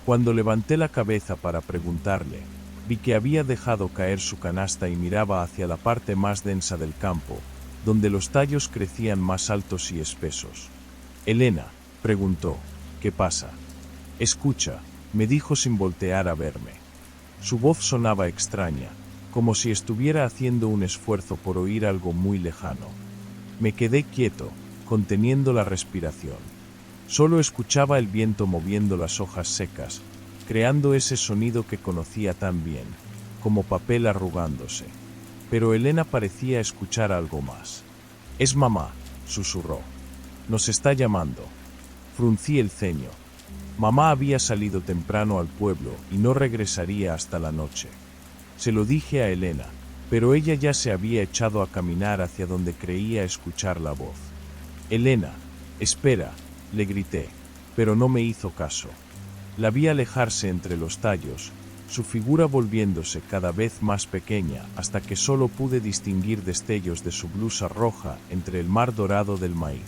Cuando levanté la cabeza para preguntarle, vi que había dejado caer su canasta y miraba hacia la parte más densa del campo, donde los tallos crecían más altos y espesos. «Elena», preguntó, «¿qué pasa?» «Escucha», me dijo sin voltear a verme. Su voz sonaba extraña, como si estuviera haciendo un esfuerzo por oír algo muy lejano. Me quedé quieto, conteniendo la respiración. Solo escuchaba el viento moviendo las hojas secas, creando ese sonido que conocía tan bien, como papel arrugándose. Pero Elena parecía escuchar algo más. «Es mamá», susurró. «Nos está llamando». Fruncí el ceño. Mamá había salido temprano al pueblo y no regresaría hasta la noche. Se lo dije a Elena, pero ella ya se había echado a caminar hacia donde creía escuchar la voz. «Elena, espera», le grité, pero no me hizo caso. La vi alejarse entre los tallos, su figura volviéndose cada vez más pequeña hasta que solo pude distinguir destellos de su blusa roja entre el mar dorado del maíz.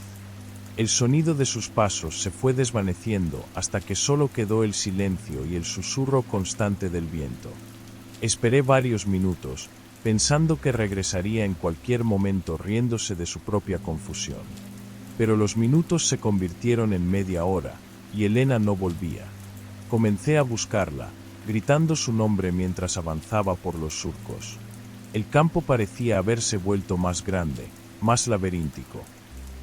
El sonido de sus pasos se fue desvaneciendo hasta que solo quedó el silencio y el susurro constante del viento. Esperé varios minutos, pensando que regresaría en cualquier momento riéndose de su propia confusión. Pero los minutos se convirtieron en media hora, y Elena no volvía. Comencé a buscarla, gritando su nombre mientras avanzaba por los surcos. El campo parecía haberse vuelto más grande, más laberíntico.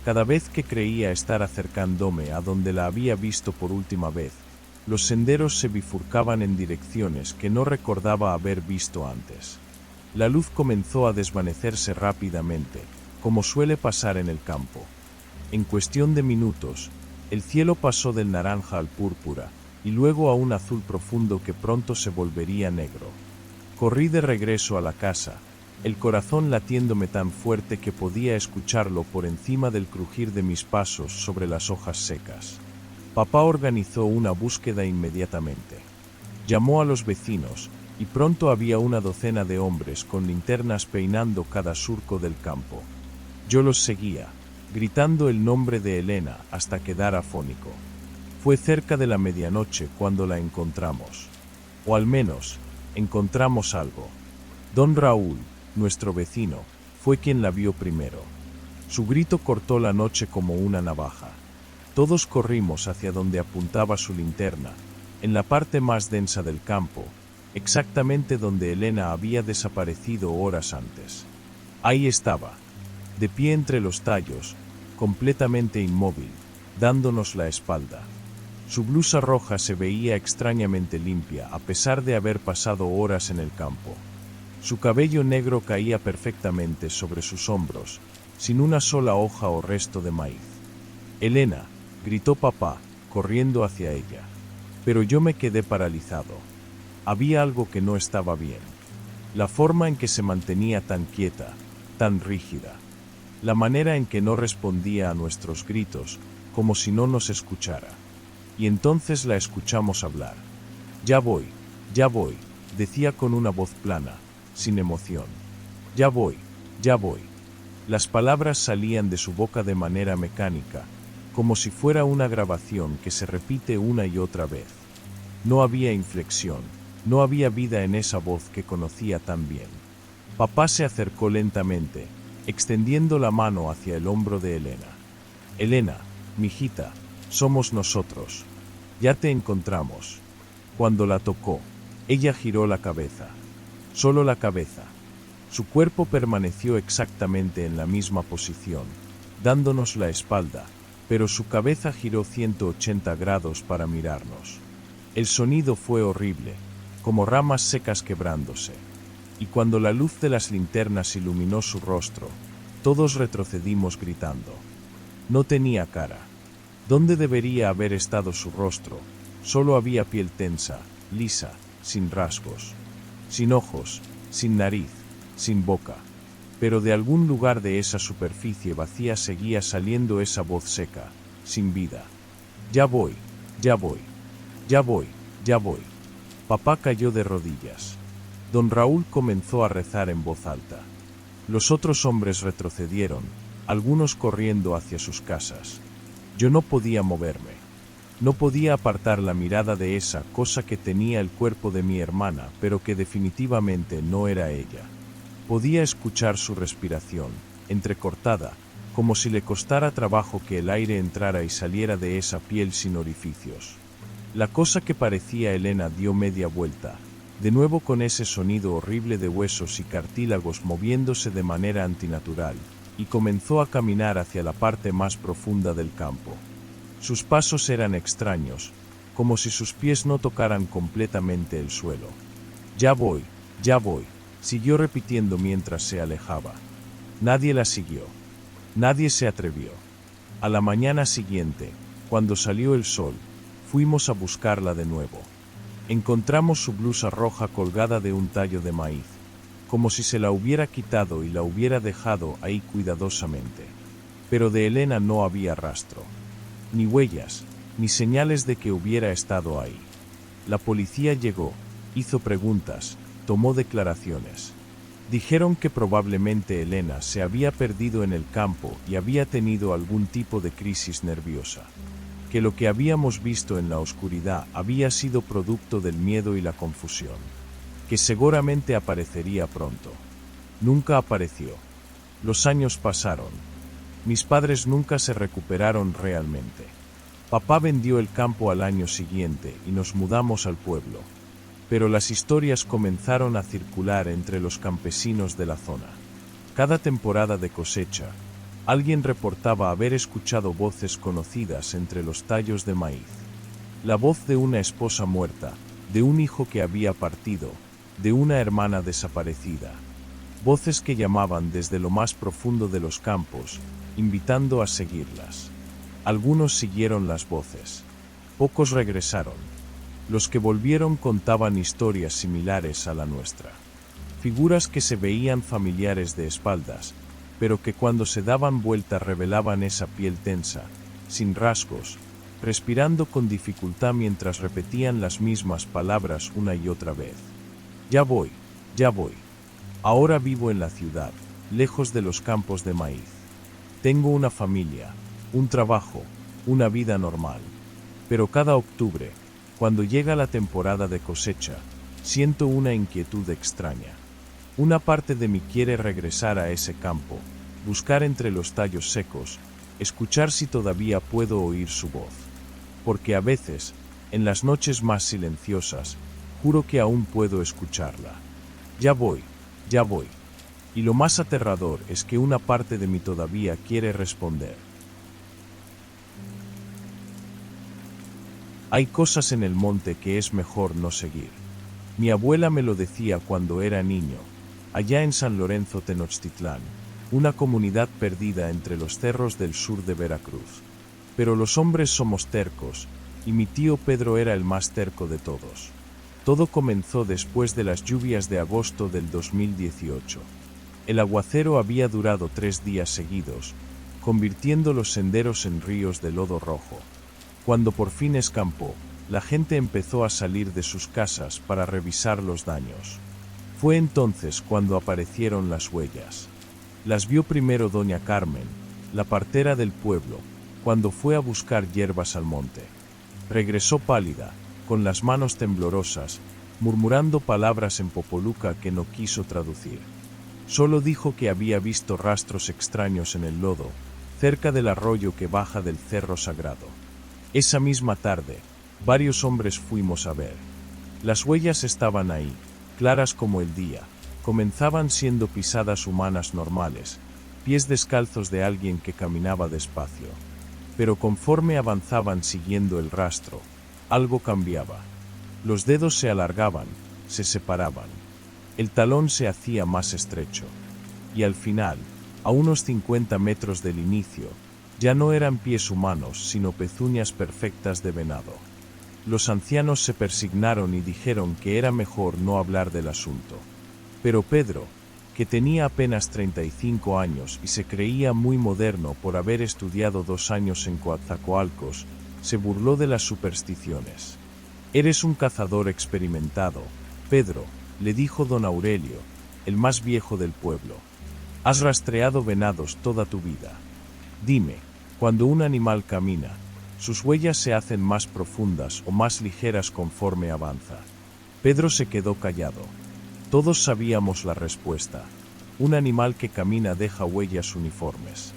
Cada vez que creía estar acercándome a donde la había visto por última vez, los senderos se bifurcaban en direcciones que no recordaba haber visto antes. La luz comenzó a desvanecerse rápidamente, como suele pasar en el campo. En cuestión de minutos, el cielo pasó del naranja al púrpura, y luego a un azul profundo que pronto se volvería negro. Corrí de regreso a la casa, el corazón latiéndome tan fuerte que podía escucharlo por encima del crujir de mis pasos sobre las hojas secas. Papá organizó una búsqueda inmediatamente. Llamó a los vecinos, y pronto había una docena de hombres con linternas peinando cada surco del campo. Yo los seguía, gritando el nombre de Elena hasta quedar afónico. Fue cerca de la medianoche cuando la encontramos. O al menos, encontramos algo. Don Raúl, nuestro vecino, fue quien la vio primero. Su grito cortó la noche como una navaja. Todos corrimos hacia donde apuntaba su linterna, en la parte más densa del campo, exactamente donde Elena había desaparecido horas antes. Ahí estaba, de pie entre los tallos, completamente inmóvil, dándonos la espalda. Su blusa roja se veía extrañamente limpia a pesar de haber pasado horas en el campo. Su cabello negro caía perfectamente sobre sus hombros, sin una sola hoja o resto de maíz. «Elena», gritó papá, corriendo hacia ella. Pero yo me quedé paralizado. Había algo que no estaba bien. La forma en que se mantenía tan quieta, tan rígida. La manera en que no respondía a nuestros gritos, como si no nos escuchara. Y entonces la escuchamos hablar. «Ya voy», decía con una voz plana, sin emoción. «Ya voy», «ya voy». Las palabras salían de su boca de manera mecánica, como si fuera una grabación que se repite una y otra vez. No había inflexión, no había vida en esa voz que conocía tan bien. Papá se acercó lentamente, extendiendo la mano hacia el hombro de Elena. «Elena, mijita, somos nosotros. Ya te encontramos». Cuando la tocó, ella giró la cabeza. Solo la cabeza. Su cuerpo permaneció exactamente en la misma posición, dándonos la espalda, pero su cabeza giró 180 grados para mirarnos. El sonido fue horrible, como ramas secas quebrándose. Y cuando la luz de las linternas iluminó su rostro, todos retrocedimos gritando. No tenía cara. ¿Dónde debería haber estado su rostro? Solo había piel tensa, lisa, sin rasgos. Sin ojos, sin nariz, sin boca. Pero de algún lugar de esa superficie vacía seguía saliendo esa voz seca, sin vida. «Ya voy, ya voy, ya voy, ya voy». Papá cayó de rodillas. Don Raúl comenzó a rezar en voz alta. Los otros hombres retrocedieron, algunos corriendo hacia sus casas. Yo no podía moverme. No podía apartar la mirada de esa cosa que tenía el cuerpo de mi hermana, pero que definitivamente no era ella. Podía escuchar su respiración, entrecortada, como si le costara trabajo que el aire entrara y saliera de esa piel sin orificios. La cosa que parecía Elena dio media vuelta, de nuevo con ese sonido horrible de huesos y cartílagos moviéndose de manera antinatural, y comenzó a caminar hacia la parte más profunda del campo. Sus pasos eran extraños, como si sus pies no tocaran completamente el suelo. «Ya voy», siguió repitiendo mientras se alejaba. Nadie la siguió. Nadie se atrevió. A la mañana siguiente, cuando salió el sol, fuimos a buscarla de nuevo. Encontramos su blusa roja colgada de un tallo de maíz, como si se la hubiera quitado y la hubiera dejado ahí cuidadosamente. Pero de Elena no había rastro. Ni huellas, ni señales de que hubiera estado ahí. La policía llegó, hizo preguntas, tomó declaraciones. Dijeron que probablemente Elena se había perdido en el campo y había tenido algún tipo de crisis nerviosa. Que lo que habíamos visto en la oscuridad había sido producto del miedo y la confusión. Que seguramente aparecería pronto. Nunca apareció. Los años pasaron. Mis padres nunca se recuperaron realmente. Papá vendió el campo al año siguiente y nos mudamos al pueblo. Pero las historias comenzaron a circular entre los campesinos de la zona. Cada temporada de cosecha, alguien reportaba haber escuchado voces conocidas entre los tallos de maíz. La voz de una esposa muerta, de un hijo que había partido, de una hermana desaparecida. Voces que llamaban desde lo más profundo de los campos, invitando a seguirlas. Algunos siguieron las voces. Pocos regresaron. Los que volvieron contaban historias similares a la nuestra. Figuras que se veían familiares de espaldas, pero que cuando se daban vuelta revelaban esa piel tensa, sin rasgos, respirando con dificultad mientras repetían las mismas palabras una y otra vez. Ya voy, ya voy. Ahora vivo en la ciudad, lejos de los campos de maíz. Tengo una familia, un trabajo, una vida normal. Pero cada octubre, cuando llega la temporada de cosecha, siento una inquietud extraña. Una parte de mí quiere regresar a ese campo, buscar entre los tallos secos, escuchar si todavía puedo oír su voz. Porque a veces, en las noches más silenciosas, juro que aún puedo escucharla. Ya voy, ya voy. Y lo más aterrador es que una parte de mí todavía quiere responder. Hay cosas en el monte que es mejor no seguir. Mi abuela me lo decía cuando era niño, allá en San Lorenzo Tenochtitlán, una comunidad perdida entre los cerros del sur de Veracruz. Pero los hombres somos tercos, y mi tío Pedro era el más terco de todos. Todo comenzó después de las lluvias de agosto del 2018. El aguacero había durado 3 días seguidos, convirtiendo los senderos en ríos de lodo rojo. Cuando por fin escampó, la gente empezó a salir de sus casas para revisar los daños. Fue entonces cuando aparecieron las huellas. Las vio primero doña Carmen, la partera del pueblo, cuando fue a buscar hierbas al monte. Regresó pálida, con las manos temblorosas, murmurando palabras en popoluca que no quiso traducir. Solo dijo que había visto rastros extraños en el lodo, cerca del arroyo que baja del cerro sagrado. Esa misma tarde, varios hombres fuimos a ver. Las huellas estaban ahí, claras como el día, comenzaban siendo pisadas humanas normales, pies descalzos de alguien que caminaba despacio. Pero conforme avanzaban siguiendo el rastro, algo cambiaba. Los dedos se alargaban, se separaban. El talón se hacía más estrecho. Y al final, a unos 50 metros del inicio, ya no eran pies humanos, sino pezuñas perfectas de venado. Los ancianos se persignaron y dijeron que era mejor no hablar del asunto. Pero Pedro, que tenía apenas 35 años y se creía muy moderno por haber estudiado 2 años en Coatzacoalcos, se burló de las supersticiones. «Eres un cazador experimentado, Pedro», le dijo don Aurelio, el más viejo del pueblo. «Has rastreado venados toda tu vida. Dime, cuando un animal camina, sus huellas se hacen más profundas o más ligeras conforme avanza». Pedro se quedó callado. Todos sabíamos la respuesta. Un animal que camina deja huellas uniformes.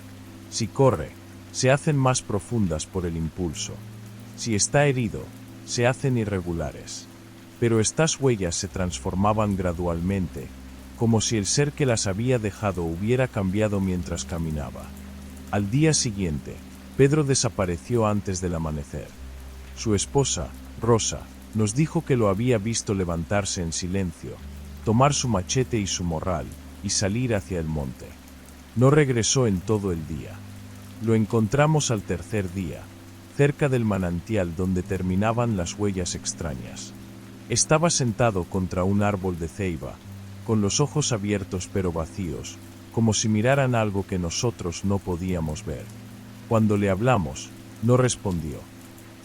Si corre, se hacen más profundas por el impulso. Si está herido, se hacen irregulares. Pero estas huellas se transformaban gradualmente, como si el ser que las había dejado hubiera cambiado mientras caminaba. Al día siguiente, Pedro desapareció antes del amanecer. Su esposa, Rosa, nos dijo que lo había visto levantarse en silencio, tomar su machete y su morral, y salir hacia el monte. No regresó en todo el día. Lo encontramos al tercer día, cerca del manantial donde terminaban las huellas extrañas. Estaba sentado contra un árbol de ceiba, con los ojos abiertos pero vacíos, como si miraran algo que nosotros no podíamos ver. Cuando le hablamos, no respondió.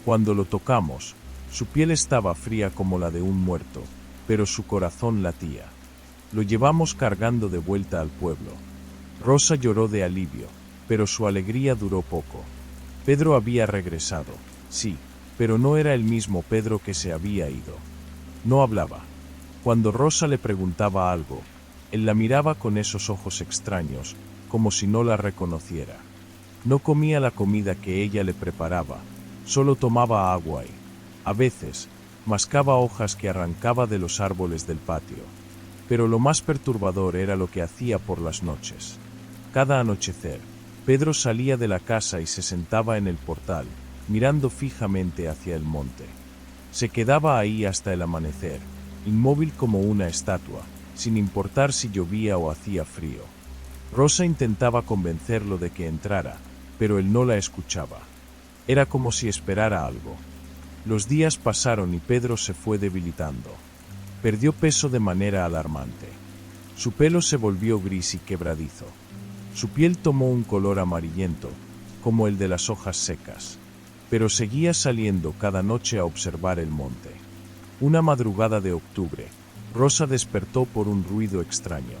Cuando lo tocamos, su piel estaba fría como la de un muerto, pero su corazón latía. Lo llevamos cargando de vuelta al pueblo. Rosa lloró de alivio, pero su alegría duró poco. Pedro había regresado, sí, pero no era el mismo Pedro que se había ido. No hablaba. Cuando Rosa le preguntaba algo, él la miraba con esos ojos extraños, como si no la reconociera. No comía la comida que ella le preparaba, solo tomaba agua y, a veces, mascaba hojas que arrancaba de los árboles del patio. Pero lo más perturbador era lo que hacía por las noches. Cada anochecer, Pedro salía de la casa y se sentaba en el portal, mirando fijamente hacia el monte. Se quedaba ahí hasta el amanecer, inmóvil como una estatua, sin importar si llovía o hacía frío. Rosa intentaba convencerlo de que entrara, pero él no la escuchaba. Era como si esperara algo. Los días pasaron y Pedro se fue debilitando. Perdió peso de manera alarmante. Su pelo se volvió gris y quebradizo. Su piel tomó un color amarillento, como el de las hojas secas. Pero seguía saliendo cada noche a observar el monte. Una madrugada de octubre, Rosa despertó por un ruido extraño.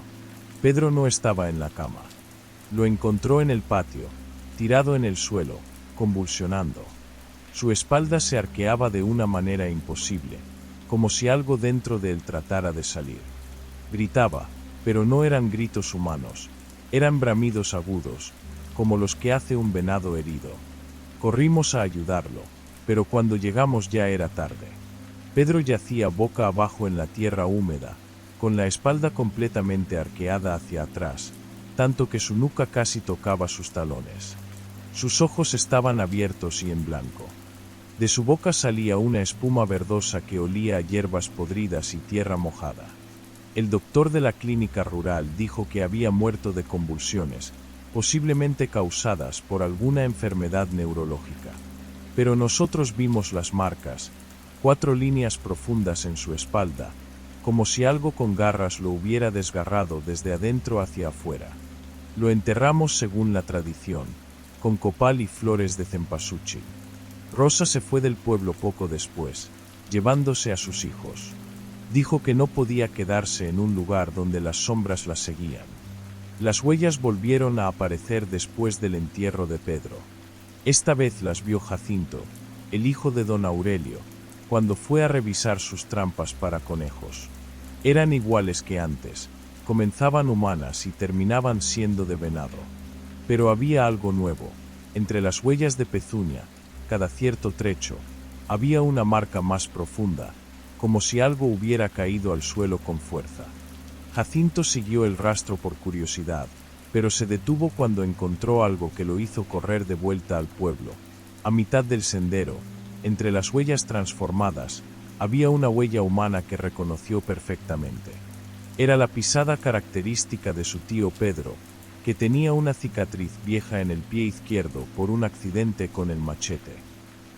Pedro no estaba en la cama. Lo encontró en el patio, tirado en el suelo, convulsionando. Su espalda se arqueaba de una manera imposible, como si algo dentro de él tratara de salir. Gritaba, pero no eran gritos humanos, eran bramidos agudos, como los que hace un venado herido. Corrimos a ayudarlo, pero cuando llegamos ya era tarde. Pedro yacía boca abajo en la tierra húmeda, con la espalda completamente arqueada hacia atrás, tanto que su nuca casi tocaba sus talones. Sus ojos estaban abiertos y en blanco. De su boca salía una espuma verdosa que olía a hierbas podridas y tierra mojada. El doctor de la clínica rural dijo que había muerto de convulsiones, posiblemente causadas por alguna enfermedad neurológica. Pero nosotros vimos las marcas, 4 líneas profundas en su espalda, como si algo con garras lo hubiera desgarrado desde adentro hacia afuera. Lo enterramos según la tradición, con copal y flores de cempasúchil. Rosa se fue del pueblo poco después, llevándose a sus hijos. Dijo que no podía quedarse en un lugar donde las sombras la seguían. Las huellas volvieron a aparecer después del entierro de Pedro. Esta vez las vio Jacinto, el hijo de don Aurelio, cuando fue a revisar sus trampas para conejos. Eran iguales que antes, comenzaban humanas y terminaban siendo de venado. Pero había algo nuevo. Entre las huellas de pezuña, cada cierto trecho, había una marca más profunda, como si algo hubiera caído al suelo con fuerza. Jacinto siguió el rastro por curiosidad, pero se detuvo cuando encontró algo que lo hizo correr de vuelta al pueblo. A mitad del sendero, entre las huellas transformadas, había una huella humana que reconoció perfectamente. Era la pisada característica de su tío Pedro, que tenía una cicatriz vieja en el pie izquierdo por un accidente con el machete.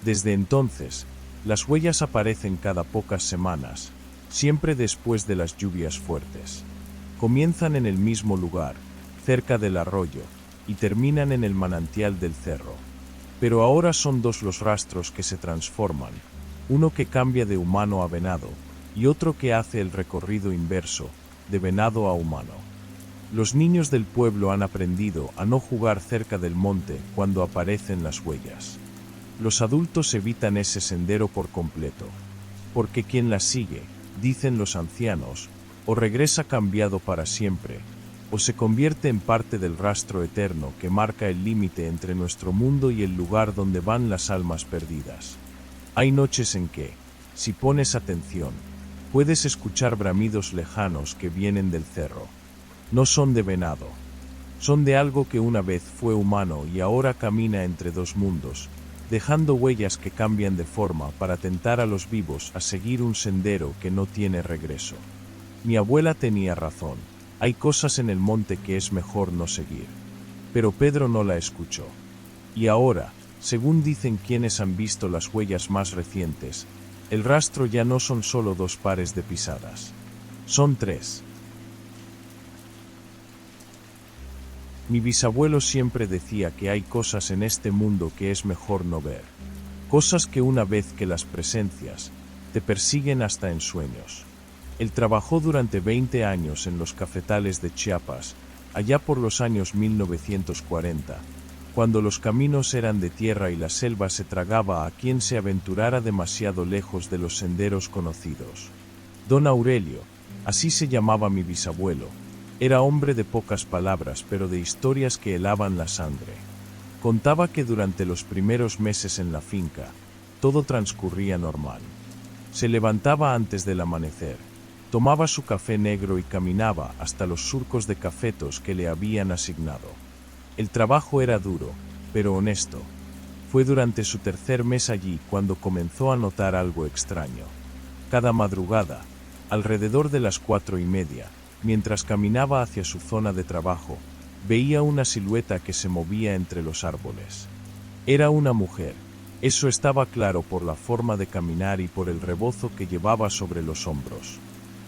Desde entonces, las huellas aparecen cada pocas semanas, siempre después de las lluvias fuertes. Comienzan en el mismo lugar, cerca del arroyo, y terminan en el manantial del cerro. Pero ahora son 2 los rastros que se transforman, uno que cambia de humano a venado, y otro que hace el recorrido inverso, de venado a humano. Los niños del pueblo han aprendido a no jugar cerca del monte cuando aparecen las huellas. Los adultos evitan ese sendero por completo, porque quien las sigue, dicen los ancianos, o regresa cambiado para siempre, o se convierte en parte del rastro eterno que marca el límite entre nuestro mundo y el lugar donde van las almas perdidas. Hay noches en que, si pones atención, puedes escuchar bramidos lejanos que vienen del cerro. No son de venado. Son de algo que una vez fue humano y ahora camina entre 2 mundos, dejando huellas que cambian de forma para tentar a los vivos a seguir un sendero que no tiene regreso. Mi abuela tenía razón, hay cosas en el monte que es mejor no seguir. Pero Pedro no la escuchó. Y ahora, según dicen quienes han visto las huellas más recientes, el rastro ya no son solo 2 pares de pisadas. Son 3. Mi bisabuelo siempre decía que hay cosas en este mundo que es mejor no ver. Cosas que una vez que las presencias, te persiguen hasta en sueños. Él trabajó durante 20 años en los cafetales de Chiapas, allá por los años 1940, cuando los caminos eran de tierra y la selva se tragaba a quien se aventurara demasiado lejos de los senderos conocidos. Don Aurelio, así se llamaba mi bisabuelo, era hombre de pocas palabras pero de historias que helaban la sangre. Contaba que durante los primeros meses en la finca, todo transcurría normal. Se levantaba antes del amanecer, tomaba su café negro y caminaba hasta los surcos de cafetos que le habían asignado. El trabajo era duro, pero honesto. Fue durante su tercer mes allí cuando comenzó a notar algo extraño. Cada madrugada, alrededor de las 4:30, mientras caminaba hacia su zona de trabajo, veía una silueta que se movía entre los árboles. Era una mujer, eso estaba claro por la forma de caminar y por el rebozo que llevaba sobre los hombros.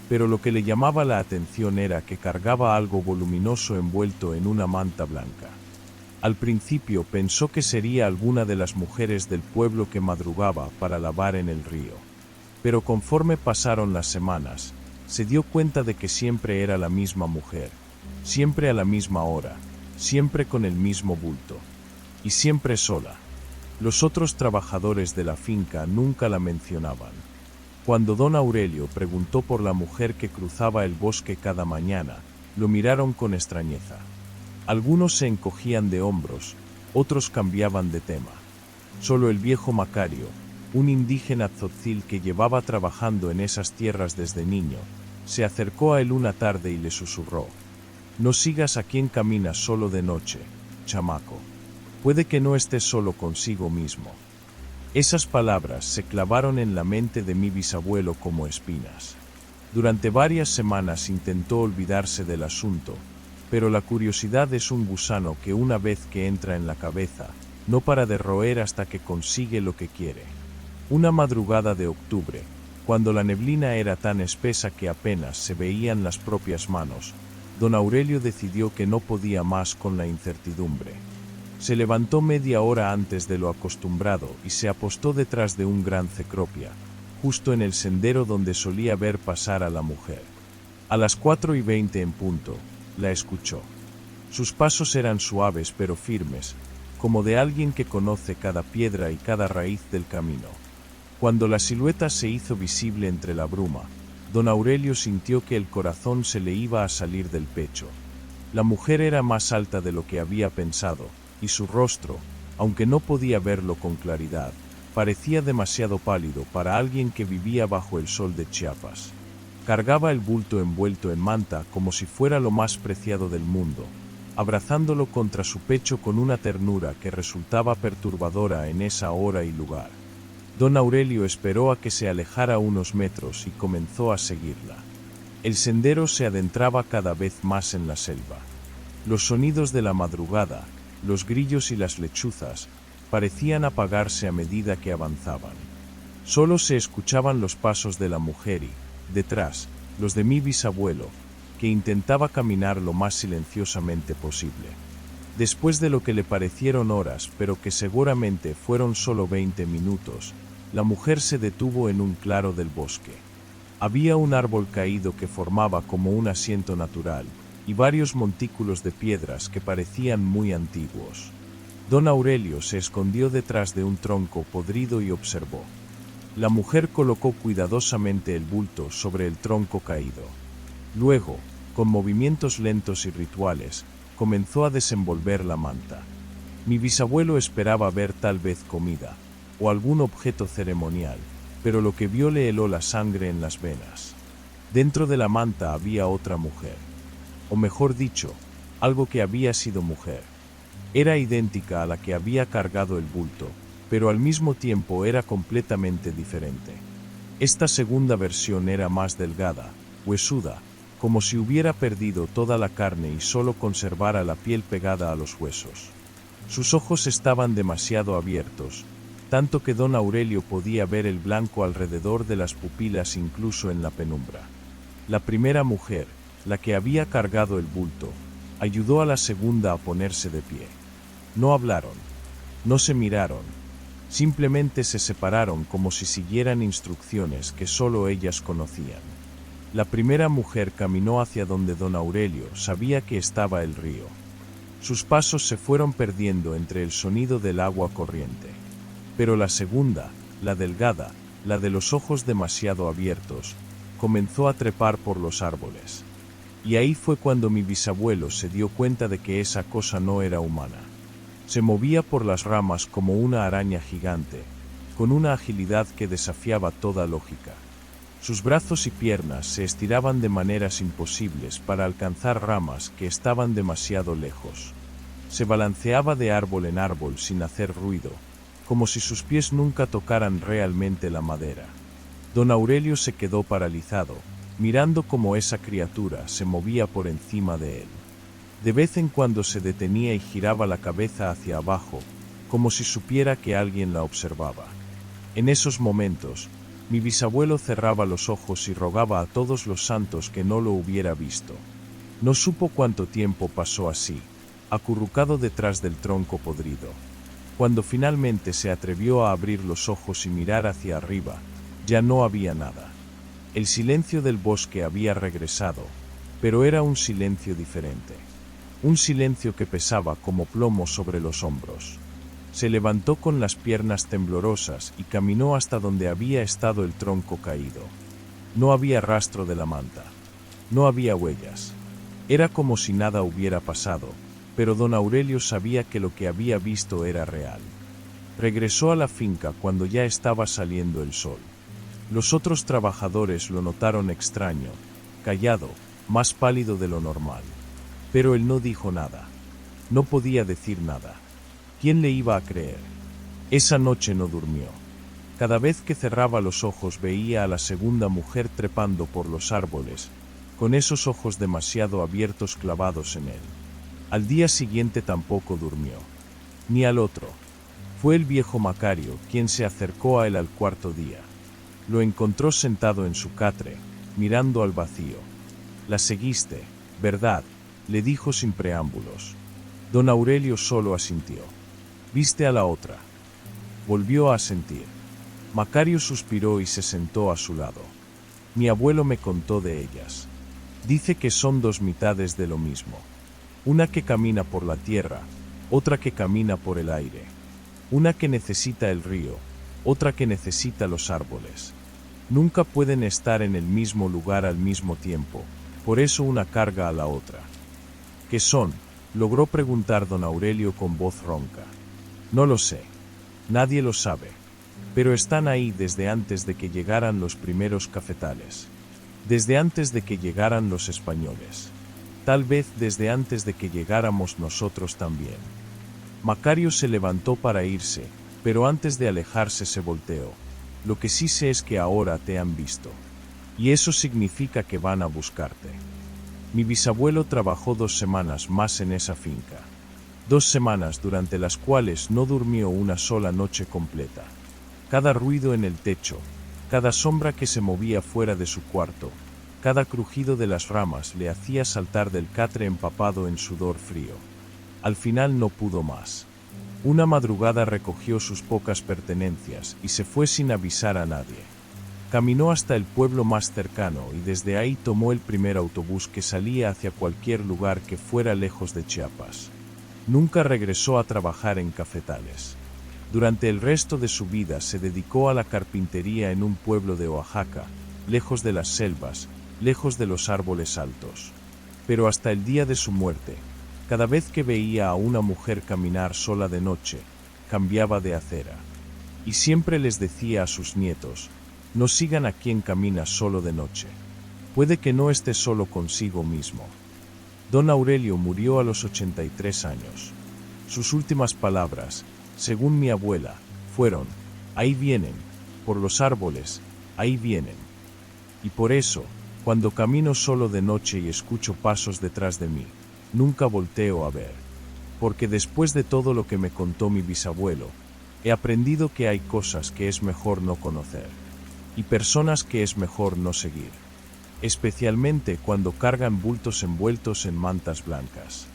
Pero lo que le llamaba la atención era que cargaba algo voluminoso envuelto en una manta blanca. Al principio pensó que sería alguna de las mujeres del pueblo que madrugaba para lavar en el río. Pero conforme pasaron las semanas, se dio cuenta de que siempre era la misma mujer, siempre a la misma hora, siempre con el mismo bulto, y siempre sola. Los otros trabajadores de la finca nunca la mencionaban. Cuando don Aurelio preguntó por la mujer que cruzaba el bosque cada mañana, lo miraron con extrañeza. Algunos se encogían de hombros, otros cambiaban de tema. Solo el viejo Macario, un indígena tzotzil que llevaba trabajando en esas tierras desde niño, se acercó a él una tarde y le susurró: «No sigas a quien camina solo de noche, chamaco. Puede que no estés solo consigo mismo». Esas palabras se clavaron en la mente de mi bisabuelo como espinas. Durante varias semanas intentó olvidarse del asunto, pero la curiosidad es un gusano que una vez que entra en la cabeza, no para de roer hasta que consigue lo que quiere. Una madrugada de octubre, cuando la neblina era tan espesa que apenas se veían las propias manos, don Aurelio decidió que no podía más con la incertidumbre. Se levantó media hora antes de lo acostumbrado y se apostó detrás de un gran cecropia, justo en el sendero donde solía ver pasar a la mujer. A las 4:20 en punto, la escuchó. Sus pasos eran suaves pero firmes, como de alguien que conoce cada piedra y cada raíz del camino. Cuando la silueta se hizo visible entre la bruma, don Aurelio sintió que el corazón se le iba a salir del pecho. La mujer era más alta de lo que había pensado, y su rostro, aunque no podía verlo con claridad, parecía demasiado pálido para alguien que vivía bajo el sol de Chiapas. Cargaba el bulto envuelto en manta como si fuera lo más preciado del mundo, abrazándolo contra su pecho con una ternura que resultaba perturbadora en esa hora y lugar. Don Aurelio esperó a que se alejara unos metros y comenzó a seguirla. El sendero se adentraba cada vez más en la selva. Los sonidos de la madrugada, los grillos y las lechuzas, parecían apagarse a medida que avanzaban. Solo se escuchaban los pasos de la mujer y, detrás, los de mi bisabuelo, que intentaba caminar lo más silenciosamente posible. Después de lo que le parecieron horas, pero que seguramente fueron solo 20 minutos, la mujer se detuvo en un claro del bosque. Había un árbol caído que formaba como un asiento natural, y varios montículos de piedras que parecían muy antiguos. Don Aurelio se escondió detrás de un tronco podrido y observó. La mujer colocó cuidadosamente el bulto sobre el tronco caído. Luego, con movimientos lentos y rituales, comenzó a desenvolver la manta. Mi bisabuelo esperaba ver tal vez comida, o algún objeto ceremonial, pero lo que vio le heló la sangre en las venas. Dentro de la manta había otra mujer. O mejor dicho, algo que había sido mujer. Era idéntica a la que había cargado el bulto, pero al mismo tiempo era completamente diferente. Esta segunda versión era más delgada, huesuda, como si hubiera perdido toda la carne y solo conservara la piel pegada a los huesos. Sus ojos estaban demasiado abiertos, tanto que don Aurelio podía ver el blanco alrededor de las pupilas incluso en la penumbra. La primera mujer, la que había cargado el bulto, ayudó a la segunda a ponerse de pie. No hablaron, no se miraron, simplemente se separaron como si siguieran instrucciones que solo ellas conocían. La primera mujer caminó hacia donde don Aurelio sabía que estaba el río. Sus pasos se fueron perdiendo entre el sonido del agua corriente. Pero la segunda, la delgada, la de los ojos demasiado abiertos, comenzó a trepar por los árboles. Y ahí fue cuando mi bisabuelo se dio cuenta de que esa cosa no era humana. Se movía por las ramas como una araña gigante, con una agilidad que desafiaba toda lógica. Sus brazos y piernas se estiraban de maneras imposibles para alcanzar ramas que estaban demasiado lejos. Se balanceaba de árbol en árbol sin hacer ruido, como si sus pies nunca tocaran realmente la madera. Don Aurelio se quedó paralizado, mirando cómo esa criatura se movía por encima de él. De vez en cuando se detenía y giraba la cabeza hacia abajo, como si supiera que alguien la observaba. En esos momentos, mi bisabuelo cerraba los ojos y rogaba a todos los santos que no lo hubiera visto. No supo cuánto tiempo pasó así, acurrucado detrás del tronco podrido. Cuando finalmente se atrevió a abrir los ojos y mirar hacia arriba, ya no había nada. El silencio del bosque había regresado, pero era un silencio diferente. Un silencio que pesaba como plomo sobre los hombros. Se levantó con las piernas temblorosas y caminó hasta donde había estado el tronco caído. No había rastro de la manta. No había huellas. Era como si nada hubiera pasado, pero don Aurelio sabía que lo que había visto era real. Regresó a la finca cuando ya estaba saliendo el sol. Los otros trabajadores lo notaron extraño, callado, más pálido de lo normal. Pero él no dijo nada. No podía decir nada. ¿Quién le iba a creer? Esa noche no durmió. Cada vez que cerraba los ojos veía a la segunda mujer trepando por los árboles, con esos ojos demasiado abiertos clavados en él. Al día siguiente tampoco durmió. Ni al otro. Fue el viejo Macario quien se acercó a él al cuarto día. Lo encontró sentado en su catre, mirando al vacío. «La seguiste, ¿verdad?», le dijo sin preámbulos. Don Aurelio solo asintió. «¿Viste a la otra?». Volvió a asentir. Macario suspiró y se sentó a su lado. «Mi abuelo me contó de ellas. Dice que son dos mitades de lo mismo. Una que camina por la tierra, otra que camina por el aire. Una que necesita el río, otra que necesita los árboles. Nunca pueden estar en el mismo lugar al mismo tiempo, por eso una carga a la otra». «¿Qué son?», logró preguntar don Aurelio con voz ronca. «No lo sé. Nadie lo sabe. Pero están ahí desde antes de que llegaran los primeros cafetales. Desde antes de que llegaran los españoles. Tal vez desde antes de que llegáramos nosotros también». Macario se levantó para irse, pero antes de alejarse se volteó. «Lo que sí sé es que ahora te han visto. Y eso significa que van a buscarte». Mi bisabuelo trabajó 2 semanas más en esa finca. 2 semanas durante las cuales no durmió una sola noche completa. Cada ruido en el techo, cada sombra que se movía fuera de su cuarto, cada crujido de las ramas le hacía saltar del catre empapado en sudor frío. Al final no pudo más. Una madrugada recogió sus pocas pertenencias y se fue sin avisar a nadie. Caminó hasta el pueblo más cercano y desde ahí tomó el primer autobús que salía hacia cualquier lugar que fuera lejos de Chiapas. Nunca regresó a trabajar en cafetales. Durante el resto de su vida se dedicó a la carpintería en un pueblo de Oaxaca, lejos de las selvas, lejos de los árboles altos. Pero hasta el día de su muerte, cada vez que veía a una mujer caminar sola de noche, cambiaba de acera. Y siempre les decía a sus nietos: «No sigan a quien camina solo de noche. Puede que no esté solo consigo mismo». Don Aurelio murió a los 83 años. Sus últimas palabras, según mi abuela, fueron: «Ahí vienen, por los árboles, ahí vienen». Y por eso, cuando camino solo de noche y escucho pasos detrás de mí, nunca volteo a ver. Porque después de todo lo que me contó mi bisabuelo, he aprendido que hay cosas que es mejor no conocer. Y personas que es mejor no seguir. Especialmente cuando cargan bultos envueltos en mantas blancas.